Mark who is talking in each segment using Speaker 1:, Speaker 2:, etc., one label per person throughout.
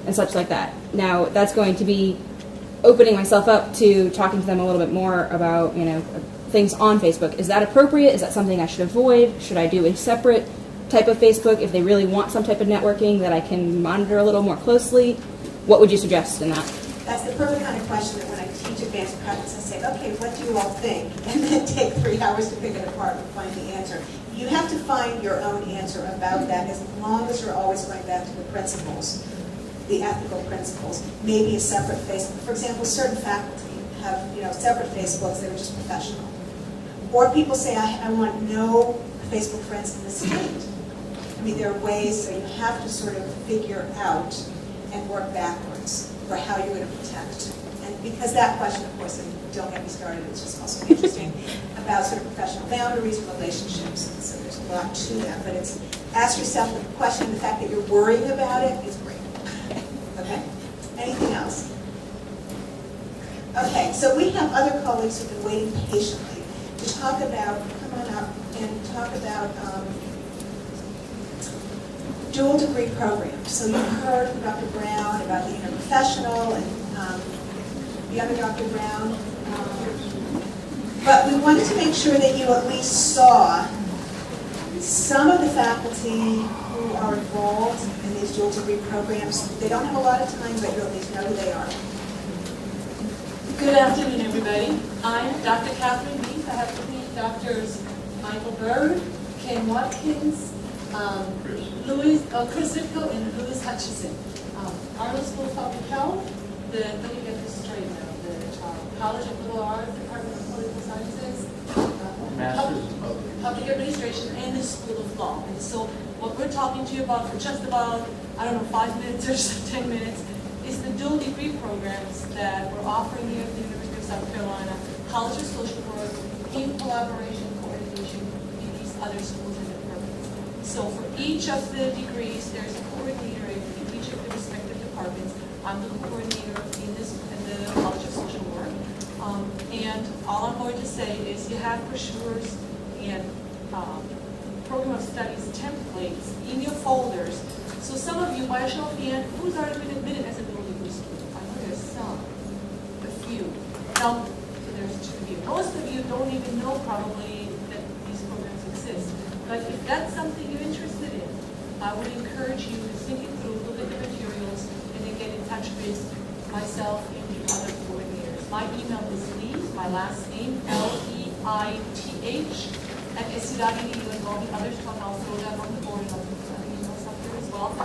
Speaker 1: and such like that. Now, that's going to be opening myself up to talking to them a little bit more about, things on Facebook. Is that appropriate? Is that something I should avoid? Should I do a separate type of Facebook if they really want some type of networking that I can monitor a little more closely? What would you suggest in that?
Speaker 2: That's the perfect kind of question that when I teach advanced practice, I say, okay, what do you all think? And then take 3 hours to pick it apart and find the answer. You have to find your own answer about that as long as you're always going back to the principles, the ethical principles. Maybe a separate Facebook. For example, certain faculty have separate Facebooks that are just professional. Or people say, I want no Facebook friends in the street. I mean, there are ways, so you have to sort of figure out and work backwards for how you're going to protect. And because that question, of course, and don't get me started, it's just also interesting, about sort of professional boundaries and relationships. And so there's a lot to that. But it's ask yourself the question, the fact that you're worrying about it is great. Okay? Anything else? Okay, so we have other colleagues who've been waiting patiently to talk about, come on up, and talk about dual degree programs. So you've heard from Dr. Brown about the interprofessional and the other Dr. Brown. But we wanted to make sure that you at least saw some of the faculty who are involved in these dual degree programs. They don't have a lot of time, but you at least know who they are.
Speaker 3: Good afternoon, everybody. I'm Dr. Catherine Leaf. I have with me Drs. Michael Bird, Ken Watkins, Chris Zipko, and Louis Hutchison. Arnold School of Public Health, let me get this straight now, the College of Liberal Arts, Department of Political Sciences, Public Administration, and the School of Law. And so what we're talking to you about for just about, 5 minutes or 10 minutes, is the dual degree programs that we're offering here at the University of South Carolina, College of Social Work, in collaboration, coordination with these other schools and departments. So for each of the degrees, there's a coordinator in each of the respective departments. I'm the coordinator in the College of Social Work. And all I'm going to say is you have brochures and program of studies templates in your folders. So some of you, by a show of hand, who's already been admitted as a dual degree student? I know there's some, a few. Now, so there's 2 of you. Most of you don't even know probably that these programs exist. But if that's something you're interested in, I would encourage you to think it through, look at the materials, and then get in touch with myself and the other coordinators. My email is Leith, my last name, Leith, @su.edu, and all the others come. I'll throw that on the board and I'll put some emails up there as well.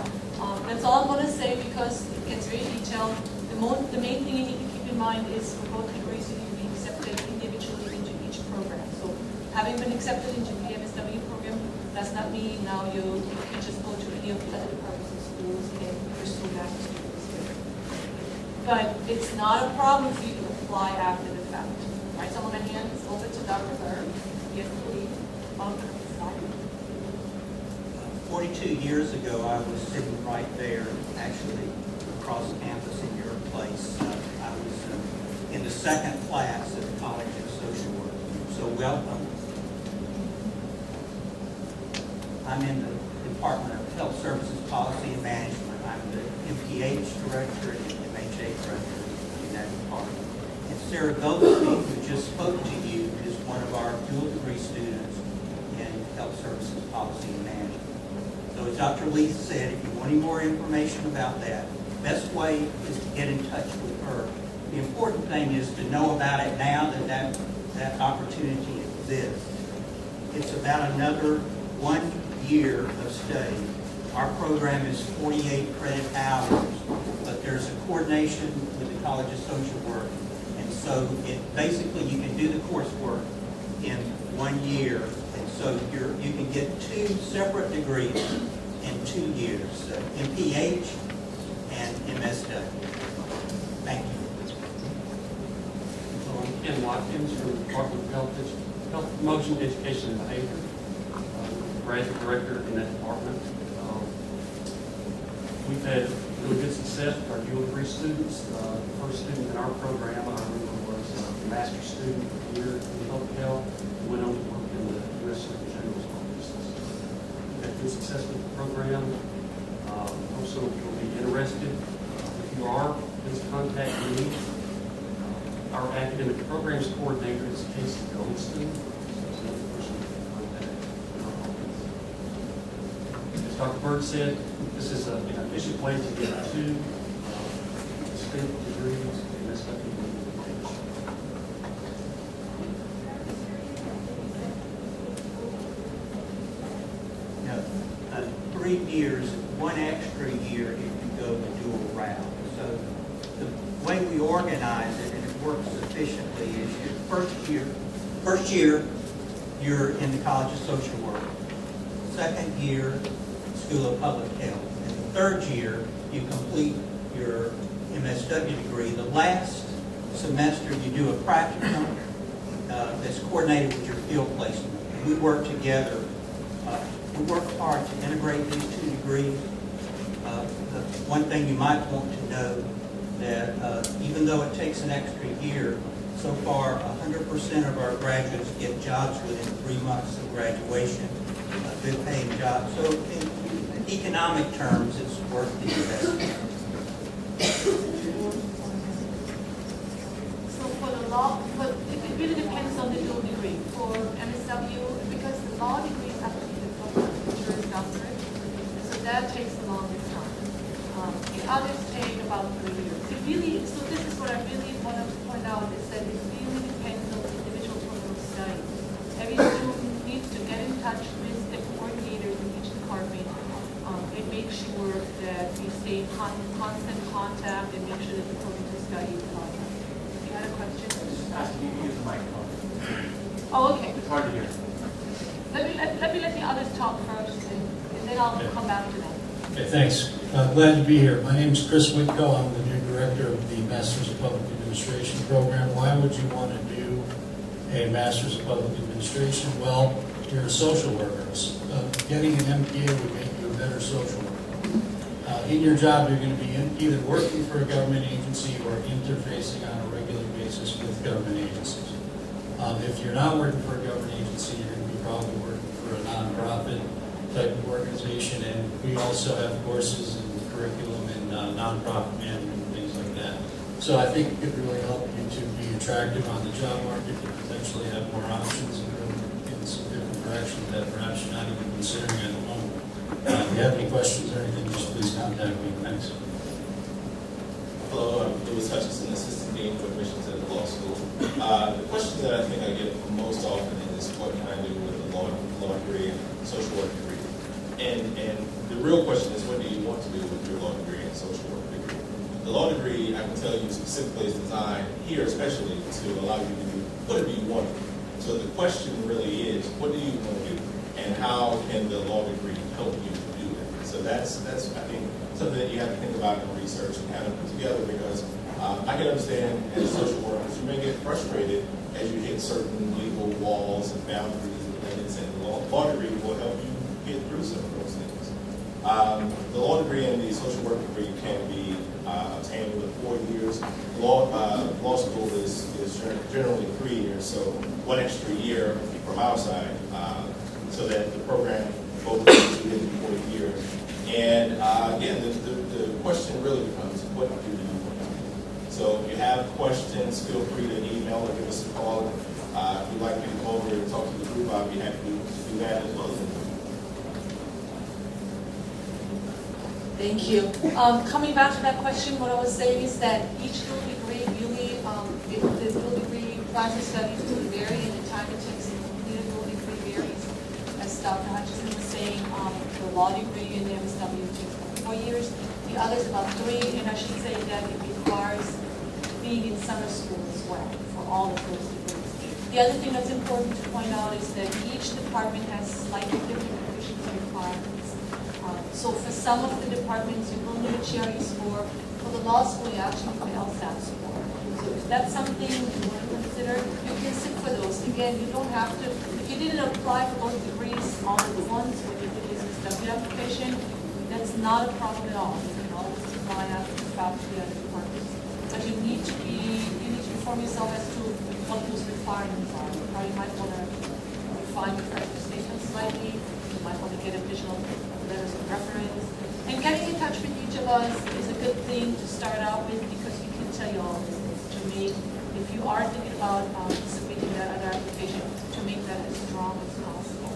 Speaker 3: That's all I'm going to say because it gets very detailed. The main thing you need to keep in mind is for both degrees you need to be accepted individually into each program. So having been accepted into the MSW program does not mean now you can just go to any of the other departments and schools and pursue master's degrees here. But it's not a problem for you to apply after the fact. Right, so I'm going to hand this over to Dr. Bird. Yes, please.
Speaker 4: 42 years ago, I was sitting right there, actually across campus in your place. I was in the 2nd class at the College of Social Work. So welcome. I'm in the Department of Health Services Policy and Management. I'm the MPH Director and the MHA Director in that department. And Sarah Goldstein, who just spoke to you, is one of our dual degree students in Health Services Policy and Management. So as Dr. Leith said, if you want any more information about that, the best way is to get in touch with her. The important thing is to know about it now that opportunity exists. It's about another 1 year of study. Our program is 48 credit hours, but there's a coordination with the College of Social Work. And so basically you can do the coursework in 1 year. So you can get 2 separate degrees in 2 years, MPH and MSW. Thank you.
Speaker 5: So I'm Ken Watkins from the Department of Health Promotion, Education, and Behavior. Graduate Director in that department. We've had really good success with our dual degree students. The first student in our program, I remember, was a master's student here in public health. Went on to work in the U.S. Surgeon General's office. We've had good success with the program. Also, if you'll be interested, please contact me. Our academic programs coordinator is Casey Goldston. So another person to contact in our office. As Dr. Bird said, this is an efficient way to get two distinct degrees in MSW Orientation.
Speaker 4: Now, 3 years, 1 extra year if you go the dual route. So the way we organize it, and it works efficiently, is your first year, you're in the College of Social Work. Second year, School of Public Health. And the third year, you complete your MSW degree. The last semester, you do a practicum that's coordinated with your field placement. And we work together. We work hard to integrate these 2 degrees. The one thing you might want to know that even though it takes an extra year, so far 100% of our graduates get jobs within 3 months of graduation, good paying jobs. So in economic terms, it's worth the investment.
Speaker 3: So for the law, but it really depends on the dual degree. For MSW, because the law degree is actually the Juris Doctorate, so that takes the longest time. The others take about 3 years. It really, so this is what I really want to point out, is that it really depends on the individual program of study. Every student needs to get in touch with the coordinator in each department and make sure that we stay in constant contact and make sure that the program of study is on. You had a question?
Speaker 6: Asking you to use the microphone.
Speaker 3: Oh, okay.
Speaker 6: It's hard to hear.
Speaker 3: Let me let the others talk first, and then I'll come back to them.
Speaker 7: Okay, thanks. Glad to be here. My name is Chris Whitco. I'm the new director of the Masters of Public Administration program. Why would you want to do a Masters of Public Administration? Well, you're a social worker. Getting an MPA would make you a better social worker. In your job, you're going to be either working for a government agency or interfacing on a regular basis with government agencies. If you're not working for a government agency, you're going to be probably working for a nonprofit type of organization, and we also have courses and curriculum in nonprofit management and things like that. So I think it could really help you to be attractive on the job market, to potentially have more options and go in some different directions that perhaps you're not even considering at the moment. If you have any questions or anything, just please contact me. Thanks.
Speaker 8: Hello, I'm Louis Hutchinson, Assistant Dean for Admissions at the Law School. The question that I think I get most often is what can I do with the law degree and social work degree? And the real question is, what do you want to do with your law degree and social work degree? The law degree, I can tell you specifically, is designed here especially to allow you to do whatever you want. So the question really is, what do you want to do? And how can the law degree help you to do it? So that's I think, something that you have to think about and research and kind of put together, because I can understand as social workers, you may get frustrated as you hit certain legal walls and boundaries and limits, and the law degree will help you get through some of those things. The law degree and the social work degree can be obtained within 4 years. Law school is generally 3 years, so 1 extra year from our side, so that the program both goes within 4 years. And again, the question really becomes, what do you want to do? So if you have questions, feel free to email or give us a call. If you'd like me to come over and talk to the group, I'd be happy to do that as well.
Speaker 3: Thank you. Coming back to that question, what I was saying is that each dual degree really, if the dual degree class of studies will vary and the time it takes to complete a dual degree varies. As Dr. Hutchinson was saying, the law degree in the MSW takes about 4 years. The others about 3, and I should say that it requires being in summer school as well for all of those degrees. The other thing that's important to point out is that each department has slightly different proficiency requirements. So for some of the departments, you will need a GRE score. For the law school, you actually need an LSAT score. So if that's something you want to consider, you can sit for those. Again, you don't have to, if you didn't apply for both degrees all at once when you did your MSW application, that's not a problem at all. You can always apply after the fact to the other departments. But you need to inform yourself as to what those requirements are. You probably might want to refine your practice statement slightly. You might want to get additional letters of reference. And getting in touch with each of us is a good thing to start out with, because you tell you all is to make, if you are thinking about submitting that other application, to make that as strong as possible.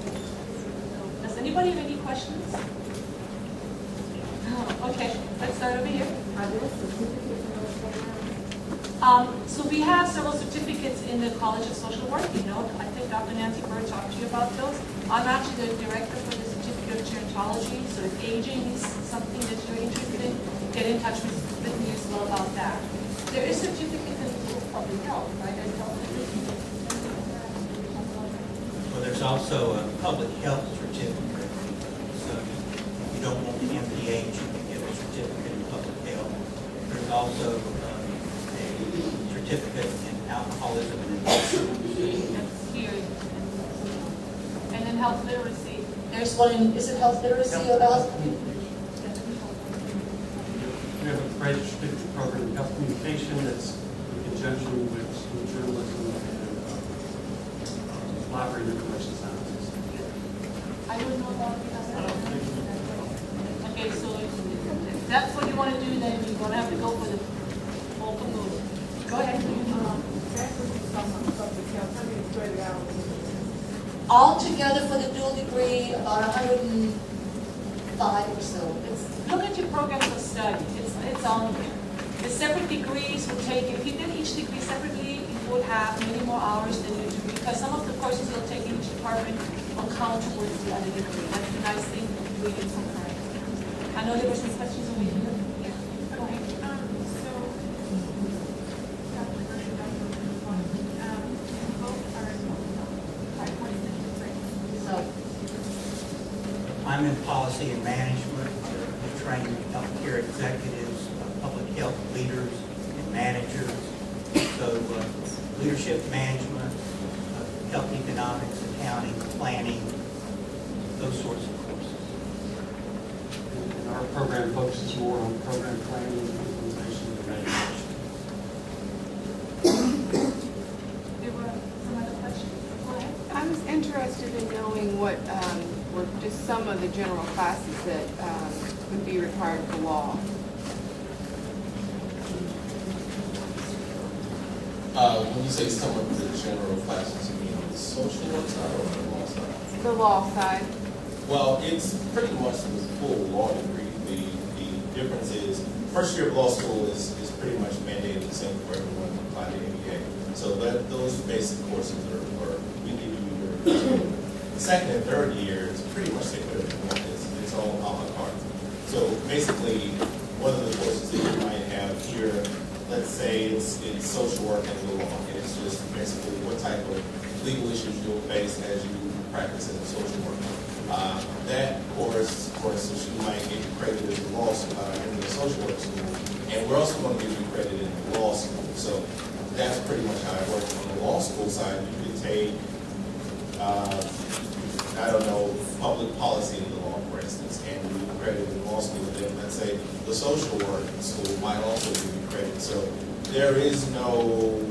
Speaker 3: So, does anybody have any questions? Okay, let's start over here. So we have several certificates in the College of Social Work. You know, I think Dr. Nancy Bird talked to you about those. I'm actually the director for the Certificate of Gerontology, so if aging is something that you're interested in, get in touch with me as well about that. There is certificates in the field of public health, right?
Speaker 4: Well, there's also a public health certificate. So if you don't want the MPH, you can get a certificate in public health. There's also a certificate in alcoholism and addiction.
Speaker 3: That's here. And then health literacy. There's one in, is it health literacy or health?
Speaker 5: We have a graduate certificate program in health communication that's in conjunction with school journalism and library and information sciences.
Speaker 3: I don't know about that. Okay, so if that's what you want to do, then you're going to have to go for the open move. Go ahead. All together for the dual degree, about 105 or so. Look at your programs of study. It's on here. The separate degrees will take, if you did each degree separately, you would have many more hours than you do, because some of the courses you'll take in each department will count towards the other degree. That's the nice thing with doing some current. I know there were some questions over here. Yeah. Go ahead.
Speaker 4: I'm in policy and management. We train healthcare executives, public health leaders, and managers. So leadership management, health economics, accounting, planning, those sorts of courses.
Speaker 5: And our program focuses more on program planning, implementation, and evaluation.
Speaker 3: There were some other questions? Go ahead.
Speaker 9: I was interested in knowing what were just some of the general classes that would be required for law.
Speaker 8: When you say some of the general classes, you mean on the social work side or on the law side?
Speaker 9: The law side.
Speaker 8: Well, it's pretty much the full law degree. The difference is, first year of law school is pretty much mandated the same for everyone to apply to MBA. So those basic courses are we give you your the second and third year is pretty much take whatever you want. It's all a la carte. So basically, one of the courses that you might have here, let's say it's social work and law, and it's just basically what type of legal issues you'll face as you practice as a social worker. That course, of course, you might get credited as a law in the social work school, and we're also going to give you credit in the law school. So that's pretty much how it works. On the law school side, you could take, I don't know, public policy in the law, for instance, and you credit in law school. And then let's say the social work school might also give you credit. So there is no,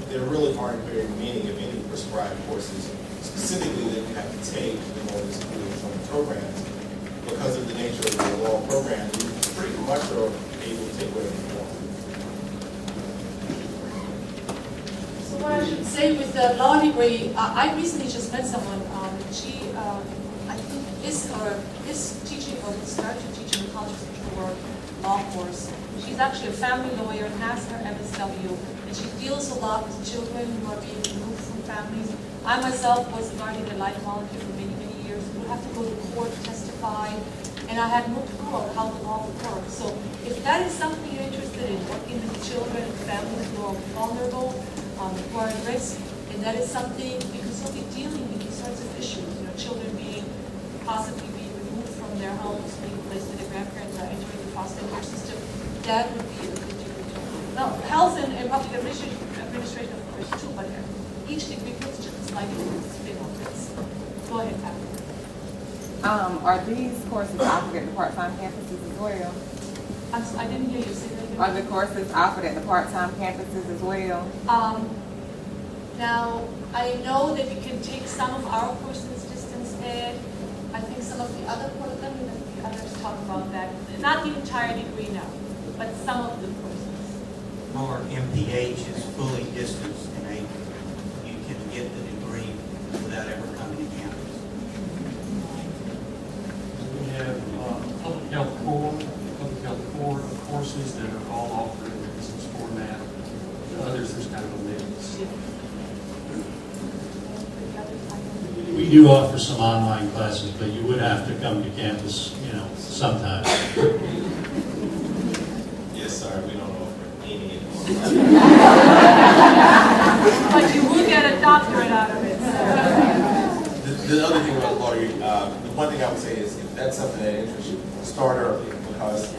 Speaker 8: there really aren't very many of any prescribed courses specifically that you have to take in order to do from the programs. Because of the nature of the law program, you pretty much are able to take whatever you want.
Speaker 3: So what I should say with the law degree, I recently just met someone. She, I think, is teaching or started to teach in the College of Social Work law course. She's actually a family lawyer, has her MSW, and she deals a lot with children who are being removed from families. I myself was a guardian ad litem volunteer for many, many years. We would have to go to court, testify, and I had no clue of how the law would work. So if that is something you're interested in, working with children and families who are vulnerable, who are at risk, and that is something, because you'll be dealing with these sorts of issues, children possibly being removed from their homes, being placed with their grandparents, or entering the foster care system, that would be a good degree. Now, health and public administration, of course, too, but each degree looks just slightly spin on this. Go ahead, Pat.
Speaker 9: Are these courses offered at the part-time campuses as well?
Speaker 3: I didn't hear you say that again.
Speaker 9: Are the courses offered at the part-time campuses as well?
Speaker 3: Now, I know that you can take some of our courses distance ed. I think some of the other courses, let me let the others talk about that. Not the entire degree now. but some of the courses.
Speaker 4: Our MPH is fully distance enabled. You can get the degree without ever coming to campus.
Speaker 5: We have public health core courses that are all offered in the distance format. Others, there's kind of a mix.
Speaker 7: We do offer some online classes, but you would have to come to campus, sometime.
Speaker 8: Yes, sir, we don't offer any anymore.
Speaker 3: But you will get a doctorate out of it.
Speaker 8: The other thing about law, the one thing I would say is if that's something that interests you, start early, because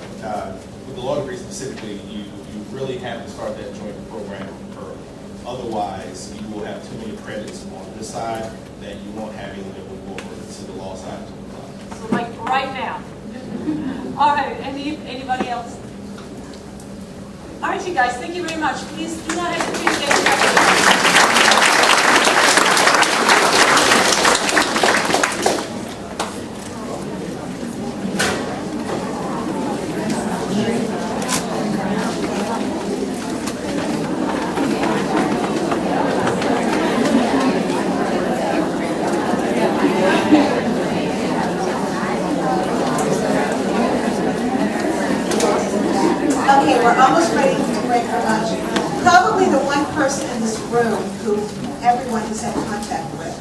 Speaker 8: with the law degree specifically, you really have to start that joint program early. Otherwise, you will have too many credits on this side that you won't have any that will go over to the law side.
Speaker 3: So like right now. All right, anybody else? All right, you guys, thank you very much. Please do not hesitate to get started.
Speaker 2: Okay, we're almost ready to break for lunch. Probably the one person in this room who everyone has had contact with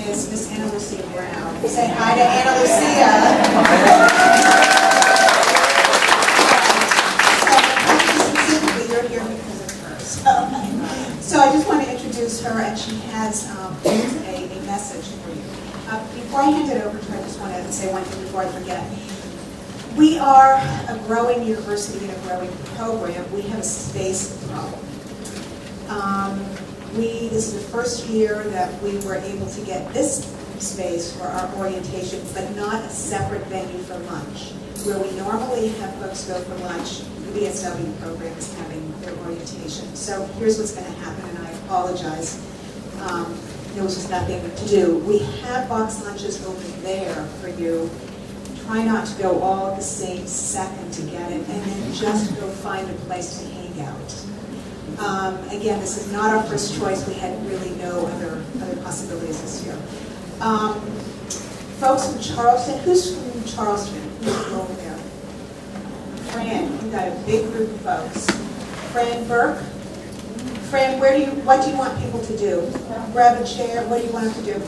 Speaker 2: is Miss Anna Lucia Brown. Say hi to Anna Lucia. So, specifically, you're here because of her. So I just want to introduce her, and she has a message for you. Before I hand it over to her, I just want to say one thing before I forget. We are a growing university and a growing program. We have a space problem. This is the first year that we were able to get this space for our orientation, but not a separate venue for lunch. Where we normally have folks go for lunch, the MSW program is having their orientation. So here's what's going to happen, and I apologize. There was just nothing to do. We have box lunches over there for you. Try not to go all at the same second to get it, and then just go find a place to hang out. Again, this is not our first choice. We had really no other possibilities this year. Folks from Charleston, who's from Charleston? Who's over there? Fran, we've got a big group of folks. Fran Burke. Fran, what do you want people to do? Grab a chair. What do you want them to do?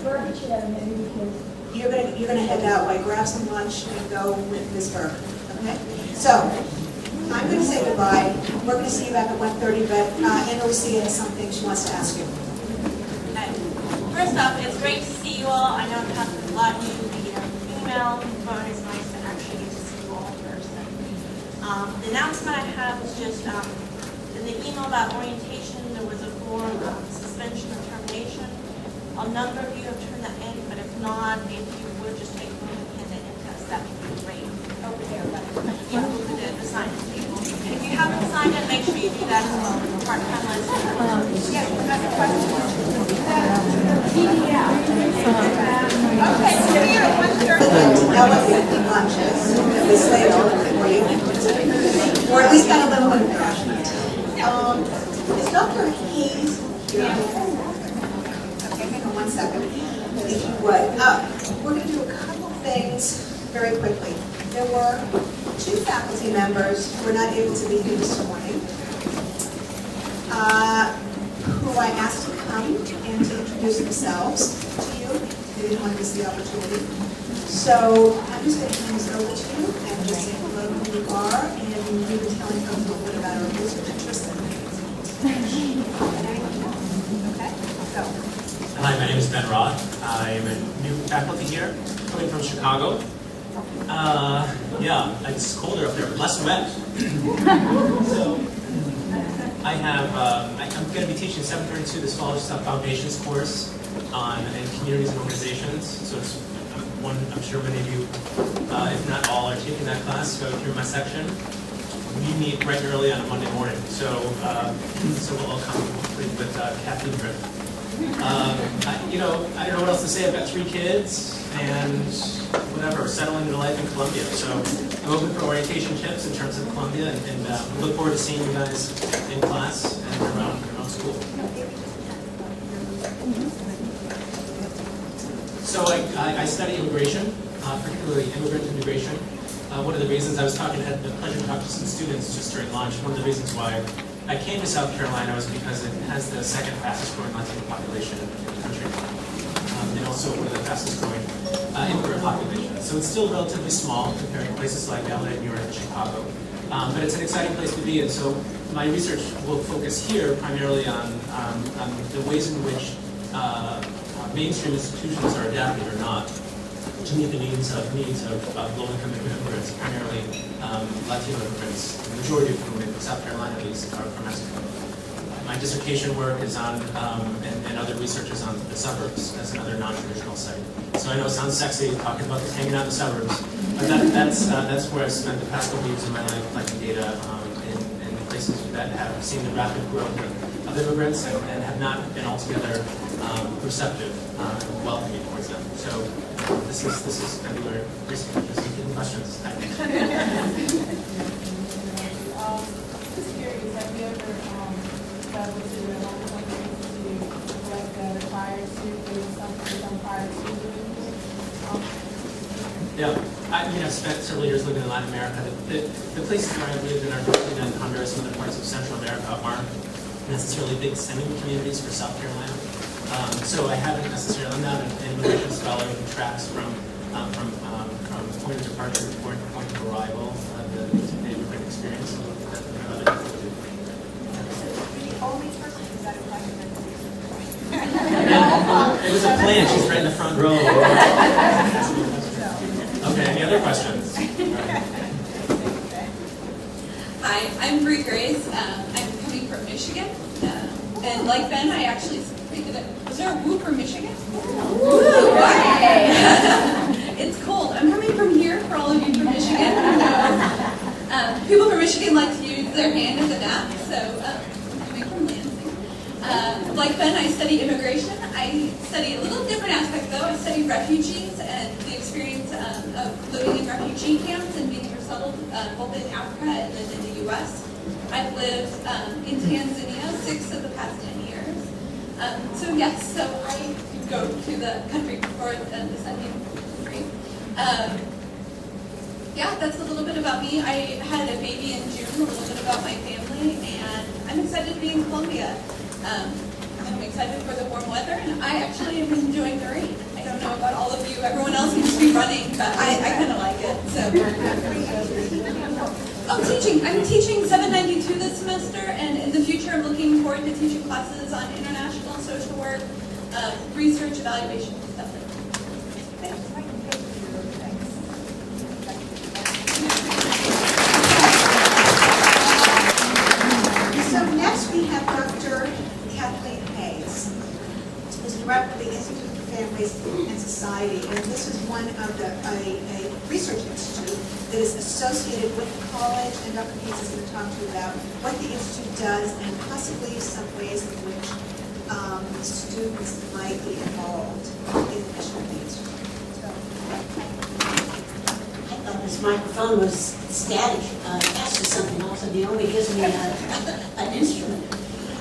Speaker 10: Grab a chair, maybe, because
Speaker 2: You're gonna head that way, grab some lunch, and go with Ms. Burke. Okay? So, I'm gonna say goodbye. We're gonna see you back at 1:30, but Anna Lucia has something she wants to ask you.
Speaker 11: First off, it's great to see you all. I know I've had a lot of you via email, but it's nice to actually get to see you all in person. The announcement I have is just in the email about orientation, there was a form of suspension or termination. A number of you have turned that in, but if not, if you would just take one and hand it in to us, that would be great. Over there, yeah, over there, the sign-in table. And if you haven't signed in, make sure you do that as well. Part-time license. Yeah, that's a question.
Speaker 2: Okay, so here at 1:30, elephant lunches, at least they all for you. Or at least got a little bit of nourishment. Is Dr. Hayes here? Okay, hang on one second, if you would. We're going to do a couple things very quickly. There were 2 faculty members who were not able to be here this morning, who I asked to come and to introduce themselves to you. They didn't want to miss the opportunity. So I'm just going to hand this over to you and just say hello who you are, and you can tell me a little bit about our research interests. Okay, go.
Speaker 6: Hi, my name is Ben Roth. I'm a new faculty here, coming from Chicago. Yeah, it's colder up there, but less wet. So, I'm going to be teaching 732 this fall, just a foundations course in communities and organizations. So it's one, I'm sure many of you, if not all, are taking that class. So if you're in my section, we meet bright and early on a Monday morning. So we'll all come with caffeine drip. I don't know what else to say. I've got 3 kids and whatever, settling into life in Columbia. So I'm open for orientation tips in terms of Columbia, and look forward to seeing you guys in class and around school. So I study immigration, particularly immigrant immigration. One of the reasons I had the pleasure to talk to some students just during lunch. One of the reasons why I came to South Carolina was because it has the second fastest growing Latino population in the country, and also one of the fastest growing immigrant populations. So it's still relatively small compared to places like LA, New York, and Chicago. But it's an exciting place to be, and so my research will focus here primarily on the ways in which mainstream institutions are adapted or not to meet the needs of low-income immigrants, primarily Latino immigrants, the majority of whom in South Carolina at least are from Mexico. My dissertation work is on, and other research is on the suburbs as another non-traditional site. So I know it sounds sexy talking about this hanging out in the suburbs, but that's where I've spent the past couple years of my life collecting data in places that have seen the rapid growth of immigrants and have not been altogether receptive and welcoming towards them. So this is going to be where research is taking questions.
Speaker 10: Just curious, have you ever traveled to your home country to collect prior to doing something prior to doing
Speaker 6: Yeah, I've spent several years living in Latin America. The places where I've lived in Argentina and Honduras and other parts of Central America aren't necessarily big sending communities for South Carolina. So I haven't necessarily, I'm not an immigration scholar who tracks from point of departure to point of arrival, the immigrant experience that other people do.
Speaker 2: The only person who's had a question
Speaker 6: It was a plan, she's right in the front row. Okay, any other questions?
Speaker 12: Hi, I'm Bree Grace. I'm coming from Michigan. And like Ben, I actually speaking of, was there a woo from Michigan? Woo! It's cold. I'm coming from here for all of you from Michigan. People from Michigan like to use their hand as a nap, so I'm coming from Lansing. Like Ben, I study immigration. I study a little different aspect though. I study refugees and the experience of living in refugee camps and being resettled both in Africa and then in the U.S. I've lived in Tanzania 6 of the past 10 years. So yes, so I go to the country before the second country. Yeah, that's a little bit about me. I had a baby in June, a little bit about my family, and I'm excited to be in Columbia. I'm excited for the warm weather, and I actually am enjoying the rain. I don't know about all of you. Everyone else seems to be running, but I kind of like it. So, teaching. I'm teaching 792 this semester, and in the future, I'm looking forward to teaching classes on international social work, research, evaluation, and stuff like that.
Speaker 2: So next we have Dr. Kathleen Hayes, who's director of the Institute for Families and Society, and this is one of a research institute that is associated with the college, and Dr. Hayes is going to talk to you about what the institute does and possibly some ways in which students might be involved in the mission of the institute.
Speaker 13: I thought this microphone was static. That's just something else, and Naomi gives me an instrument.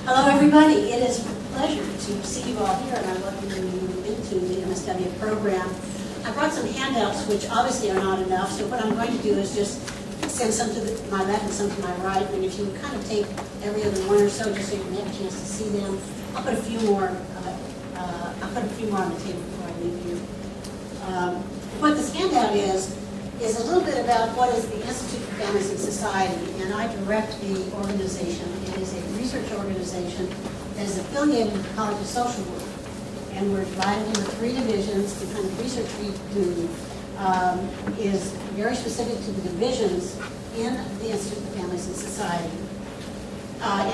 Speaker 13: Hello, everybody. It is a pleasure to see you all here, and I welcome you into the MSW program. I brought some handouts, which obviously are not enough, so what I'm going to do is just send some to my left and some to my right, and if you would kind of take every other one or so, just so you can have a chance to see them. I'll put a few more. On the table before I leave you. What this handout is a little bit about what is the Institute for Families and Society, and I direct the organization. It is a research organization that is affiliated with the College of Social Work, and we're divided into 3 divisions. The kind of research we do is very specific to the divisions in the Institute for Families and Society.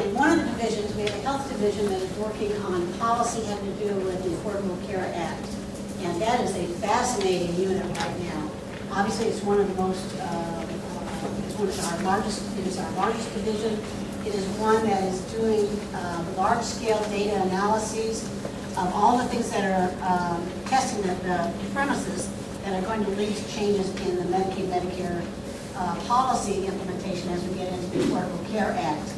Speaker 13: In one of the divisions, we have a health division that is working on policy having to do with the Affordable Care Act. And that is a fascinating unit right now. Obviously, it's one of the most, it is our largest division. It is one that is doing large-scale data analyses of all the things that are testing the premises that are going to lead to changes in the Medicaid, Medicare policy implementation as we get into the Affordable Care Act.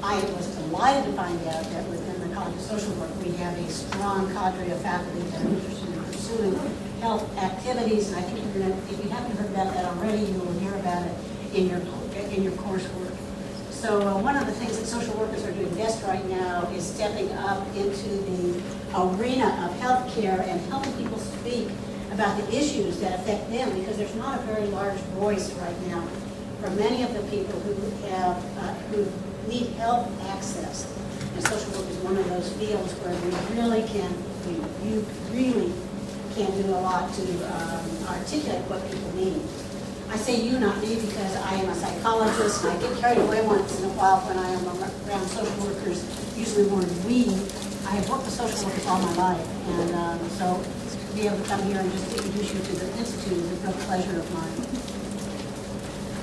Speaker 13: I was delighted to find out that within the College of Social Work, we have a strong cadre of faculty that are interested in pursuing health activities, and I think you're going to, if you haven't heard about that already, you will hear about it in your coursework. So one of the things that social workers are doing best right now is stepping up into the arena of healthcare and helping people speak about the issues that affect them, because there's not a very large voice right now for many of the people who have who need health access. And social work is one of those fields where you really can do a lot to articulate what people need. I say you, not me, because I am a psychologist, and I get carried away once in a while when I am around social workers, usually the word we. I have worked with social workers all my life, and so to be able to come here and just introduce you to the Institute is a real pleasure of mine.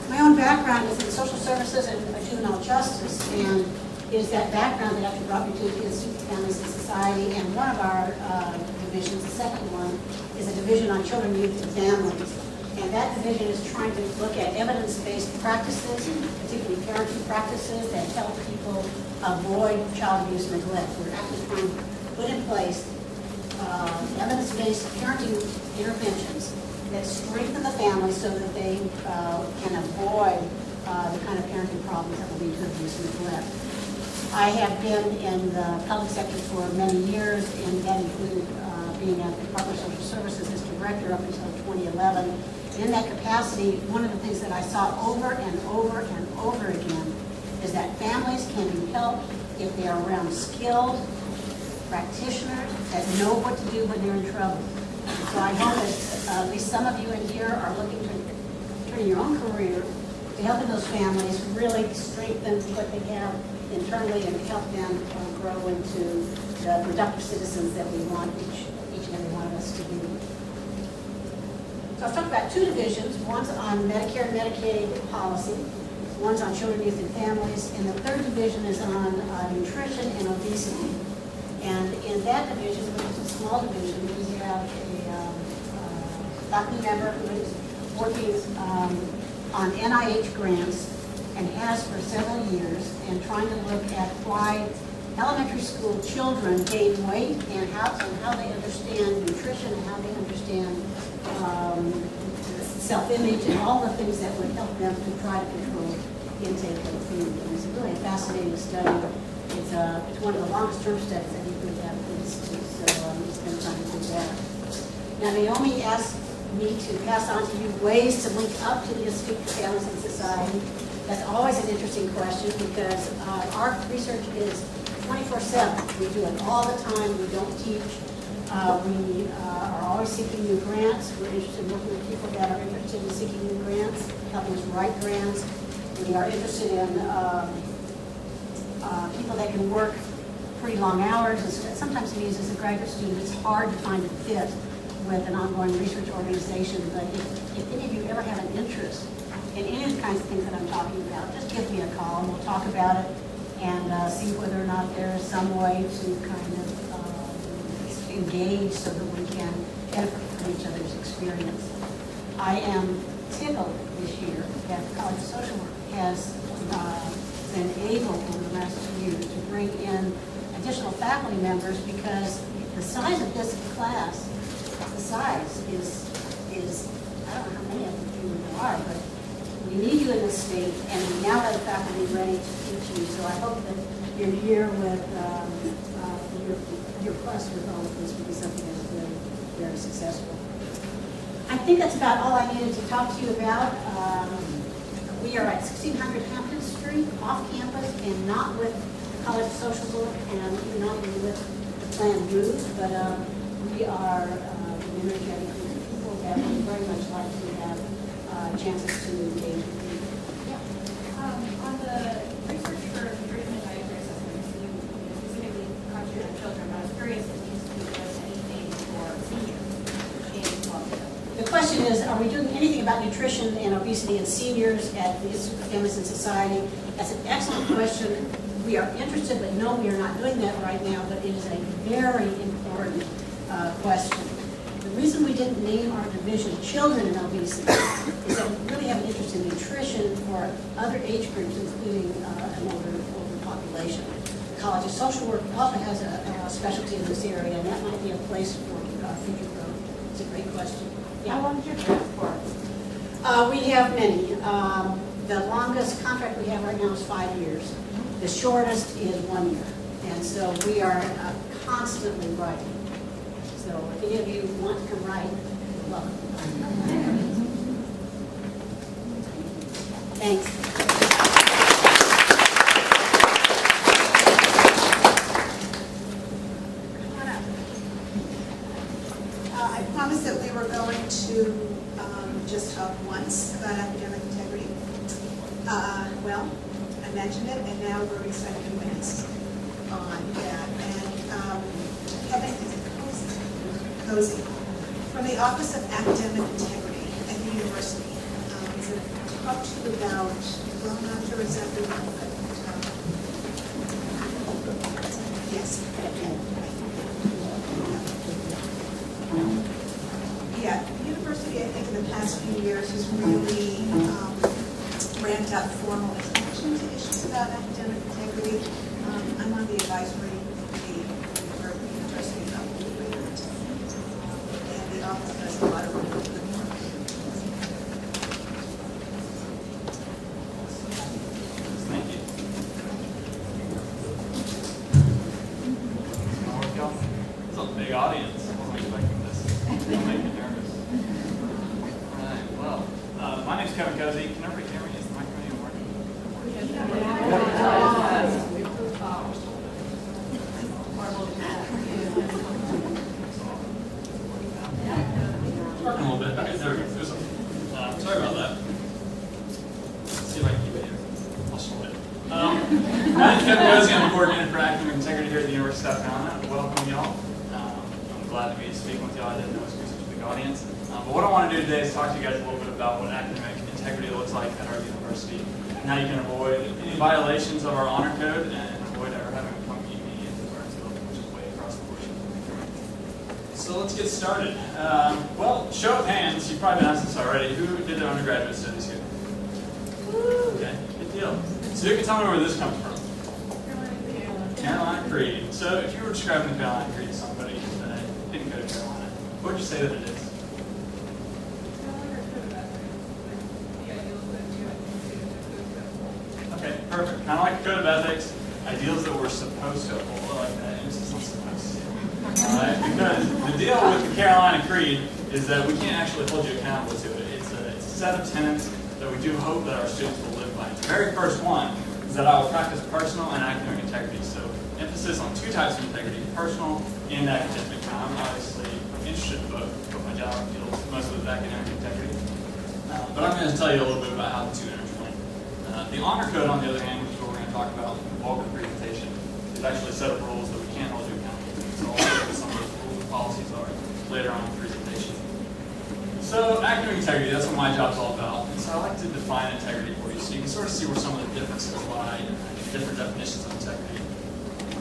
Speaker 13: My own background is in social services and juvenile justice, and it is that background that actually brought me to the Institute of Families and Society, and one of our divisions, the second one, is a division on children, youth, and families. And that division is trying to look at evidence-based practices, particularly parenting practices that help people avoid child abuse and neglect. We're actually trying to put in place evidence-based parenting interventions that strengthen the family so that they can avoid the kind of parenting problems that will lead to abuse and neglect. I have been in the public sector for many years, and that included being at the Department of Social Services as director up until 2011. In that capacity, one of the things that I saw over and over and over again is that families can be helped if they are around skilled practitioners that know what to do when they're in trouble. So I hope that at least some of you in here are looking to turn your own career to helping those families really strengthen what they have internally and help them grow into the productive citizens that we want each and every one of us to be. So I've talked about two divisions. One's on Medicare and Medicaid policy. One's on children, youth, and families. And the third division is on nutrition and obesity. And in that division, which is a small division, we have a faculty member who is working on NIH grants and has for several years, and trying to look at why elementary school children gain weight and how they understand nutrition and how they understand self-image and all the things that would help them to try to control intake of food. And it's really a fascinating study. It's one of the longest term studies that you could have at the Institute, so it's been fun to do that. Now Naomi asked me to pass on to you ways to link up to the Institute for Families and Society. That's always an interesting question because our research is 24/7. We do it all the time. We don't teach. We are always seeking new grants. We're interested in working with people that are interested in seeking new grants, helping us write grants. We are interested in people that can work pretty long hours. And so that sometimes means as a graduate student, it's hard to find a fit with an ongoing research organization. But if any of you ever have an interest in any of the kinds of things that I'm talking about, just give me a call and we'll talk about it and see whether or not there is some way to kind of engage so that we can benefit from each other's experience. I am tickled this year that the College of Social Work has been able over the last 2 years to bring in additional faculty members because the size of this class, the size is I don't know how many of you there are, but we need you in this state, and we now have faculty ready to teach you. So I hope that you're here with your plus with all of this will be something that is very, very successful. I think that's about all I needed to talk to you about. We are at 1600 Hampton Street, off campus, and not with the College of Social Work, and not even with the planned booth, but we are energetic people that would very much like to have chances to engage with you.
Speaker 10: Yeah. On the research for nutrition and dietary assessments, you specifically concentrated on children, but I was curious if you does anything for seniors in Columbia.
Speaker 13: The question is, are we doing anything about nutrition and obesity in seniors at the Institute for Families and Society? That's an excellent question. We are interested, but no, we are not doing that right now, but it is a very important question. The The reason we didn't name our division Children in Obesity is that we really have an interest in nutrition for other age groups, including an older population. The College of Social Work also has a specialty in this area, and that might be a place for future growth. It's a great question. Yeah.
Speaker 9: How long is your grant for?
Speaker 13: We have many. The longest contract we have right now is 5 years. The shortest is 1 year. And so we are constantly writing. So if any of you want to come write, you're welcome. Thanks.
Speaker 2: I promised that we were going to just talk once about academic integrity. Well, I mentioned it, and now we're going to spend a few minutes on that. And Kevin, is it Cozy, from the Office of Academic Integrity at the university, is going to talk to you about, well, I'm not sure exactly what, but yes. Yeah, the university, I think, in the past few years has really ramped up formal attention to issues about academic integrity. I'm on the advisory committee for the University of California, and the office does a lot of really good work.
Speaker 14: Thank you. It's a big audience. I wasn't expecting this. It'll make me nervous. All right, well, my name's Kevin Cozy. Can everybody hear me? Is the microphone even working? Working a little bit. Okay, there we go. Sorry about that. Let's see if I can keep it here. I'll slow it. My name's Kevin Cozy. I'm the coordinator for academic integrity here at the University of South Carolina. Welcome, y'all. I'm glad to be speaking with y'all. I didn't know it was going to be such a big audience. But what I want to do today is talk to you guys a little bit about what academic integrity looks like at our university and how you can avoid any violations of our honor code and avoid ever having to come meet me at the Burns building, which is way across the board. So let's get started. Well, show of hands, you've probably been asked this already. Who did their undergraduate studies here? Okay, good deal. So who can tell me where this comes from? Carolina Creed. So if you were describing the Carolina Creed to somebody that didn't go to Carolina, what would you say that it is? Okay, perfect. Kind of like a code of ethics, ideals that we're supposed to uphold. I like that. Emphasis on supposed to. All right, because the deal with the Carolina Creed is that we can't actually hold you accountable to it. It's a set of tenets that we do hope that our students will live by. The very first one is that I will practice personal and academic integrity. So emphasis on two types of integrity, personal and academic. Now, I'm obviously interested in both, but my job deals mostly with academic integrity. But I'm going to tell you a little bit about how the two intertwine. The honor code, on the other hand, which is what we're going to talk about in the bulk of the presentation, is actually a set of rules that we can't hold you accountable to. So I'll show you what some of those rules and policies are later on in the presentation. So academic integrity, that's what my job's all about. And so I like to define integrity for you so you can sort of see where some of the differences lie and different definitions of integrity.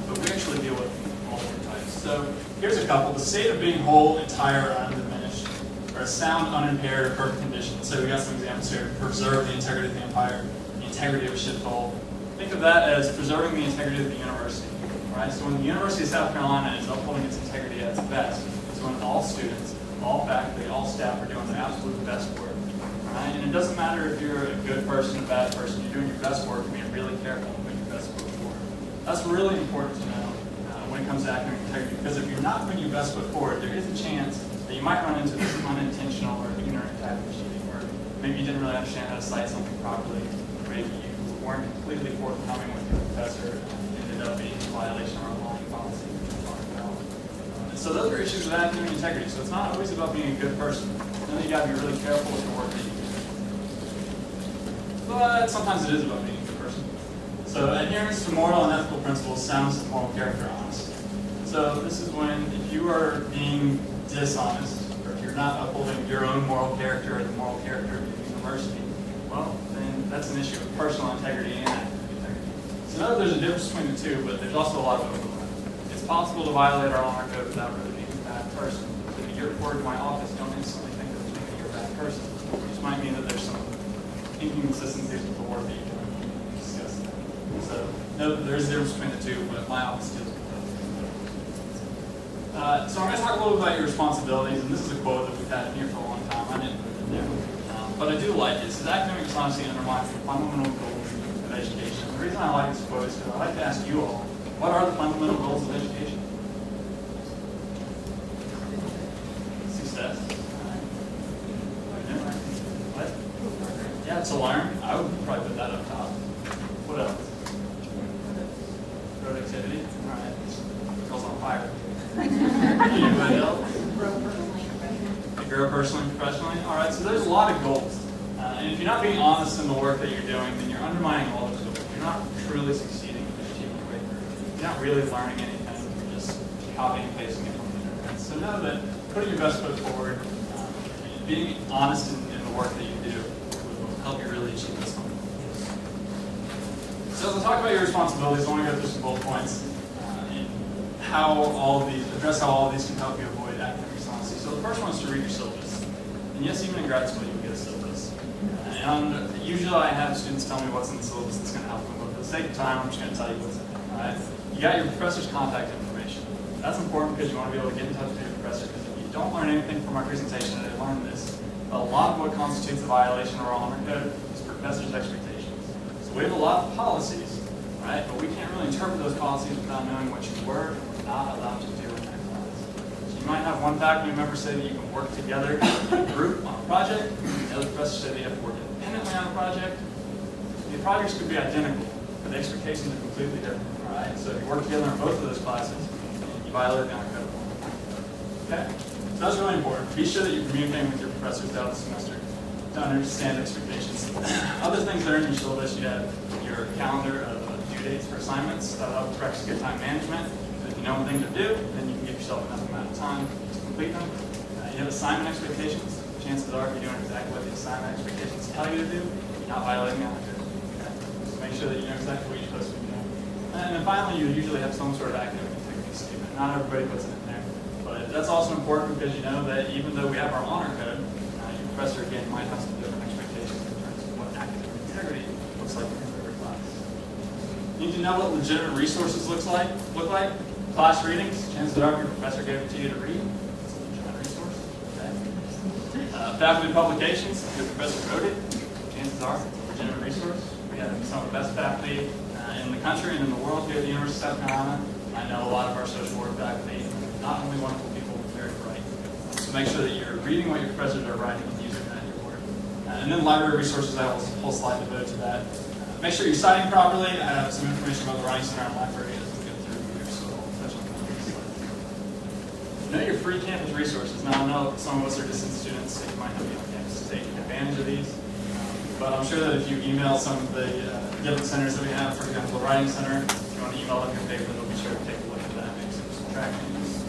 Speaker 14: But we actually deal with all different types. So here's a couple. The state of being whole, entire, or undiminished, or a sound, unimpaired, or perfect condition. So we got some examples here. Preserve the integrity of the empire, the integrity of a ship's hull. Think of that as preserving the integrity of the university. Right? So when the University of South Carolina is upholding its integrity at its best, it's when all students, all faculty, all staff are doing their absolute best work. Right? And it doesn't matter if you're a good person, a bad person, you're doing your best work and being really careful and putting your best foot forward. That's really important to know when it comes to academic integrity, because if you're not putting your best foot forward, there is a chance that you might run into this unintentional or ignorant type of cheating, where maybe you didn't really understand how to cite something properly, or maybe you weren't completely forthcoming with your professor and ended up being in violation of our lying policy, which we're talking about. So those are issues with academic integrity. So it's not always about being a good person. Then you got to be really careful with the work that you do. But sometimes it is about being a good person. So adherence to moral and ethical principles, soundness of moral character, honesty. So this is when if you are being dishonest, or if you're not upholding your own moral character or the moral character of the university, well, then that's an issue of personal integrity and academic integrity. So know that there's a difference between the two, but there's also a lot of overlap. It's possible to violate our honor code without really being a bad person. If you you report to my office, don't instantly think that you're a bad person. It just might mean that there's some inconsistencies with the work that you're doing. We discussed that. So know that there is a difference between the two, but my office deals with those. So I'm going to talk a little bit about your responsibilities, and this is a quote that we've had in here for a long time. I didn't put it in there. But I do like it. It says, academic dishonesty undermines the fundamental goals of education. And the reason I like this quote is because I like to ask you all, what are the fundamental goals of education? Success. What? Yeah, to learn. I would probably put that up top. What else? Productivity. All right. Girls on fire. Anybody else? Grow personally and professionally. All right, so there's a lot of goals. And if you're not being honest in the work that you're doing, then you're undermining all those goals. You're not truly succeeding in achieving a great career. You're not really learning anything. You're just copying and pasting it from the internet. So know that putting your best foot forward, being honest in the work that you do will help you really achieve this goal. So as I talk about your responsibilities, I want to go through some bullet points and address how all of these can help you avoid academic dishonesty. So the first one is to read your syllabus. And yes, even in grad school, you get a syllabus. And usually I have students tell me what's in the syllabus that's going to help them. But for the sake of time, I'm just going to tell you what's in it. All right? You got your professor's contact information. That's important because you want to be able to get in touch with your professor. Because if you don't learn anything from our presentation today, learn this. A lot of what constitutes a violation of our honor code is professor's expectations. So we have a lot of policies, right? But we can't really interpret those policies without knowing what you were and were not allowed to do in that class. So you might have one faculty member say that you can work together in a group on a project. The other professor say that you have to work independently on a project. The projects could be identical, but the expectations are completely different. All right? So if you work together in both of those classes, you violate the honor code. Okay? So that's really important. Be sure that you're communicating with your professors throughout the semester to understand expectations. Other things that are in your syllabus, you have your calendar of due dates for assignments. That'll help practice good time management. So if you know when things are due, then you can give yourself enough amount of time to complete them. You have assignment expectations. Chances are if you're doing exactly what the assignment expectations tell you to do, you're not violating the honor code. Okay? So make sure that you know exactly what you're supposed to be doing. And then finally, you usually have some sort of academic integrity statement. Not everybody puts it in there. But that's also important because you know that even though we have our honor code, your professor, again, might have some different expectations in terms of what academic integrity looks like in every class. You need to know what legitimate resources look like. Class readings, chances are if your professor gave it to you to read, it's a legitimate resource. Okay? Faculty publications, if your professor wrote it, chances are it's a legitimate resource. We have some of the best faculty in the country and in the world here at the University of South Carolina. I know a lot of our social work faculty, not only wonderful people, but very bright. So make sure that you're reading what your professors are writing and using that in your work. And then library resources, I have a whole slide devoted to that. Make sure you're citing properly. I have some information about the Writing Center and library as we go through here, so I'll touch on that. Know your free campus resources. Now I know some of us are distant students, so you might not be on campus to take advantage of these. But I'm sure that if you email some of the different centers that we have, for example, the Writing Center, if you want to email them your paper, they'll be sure to take a look at that, make some subtractions.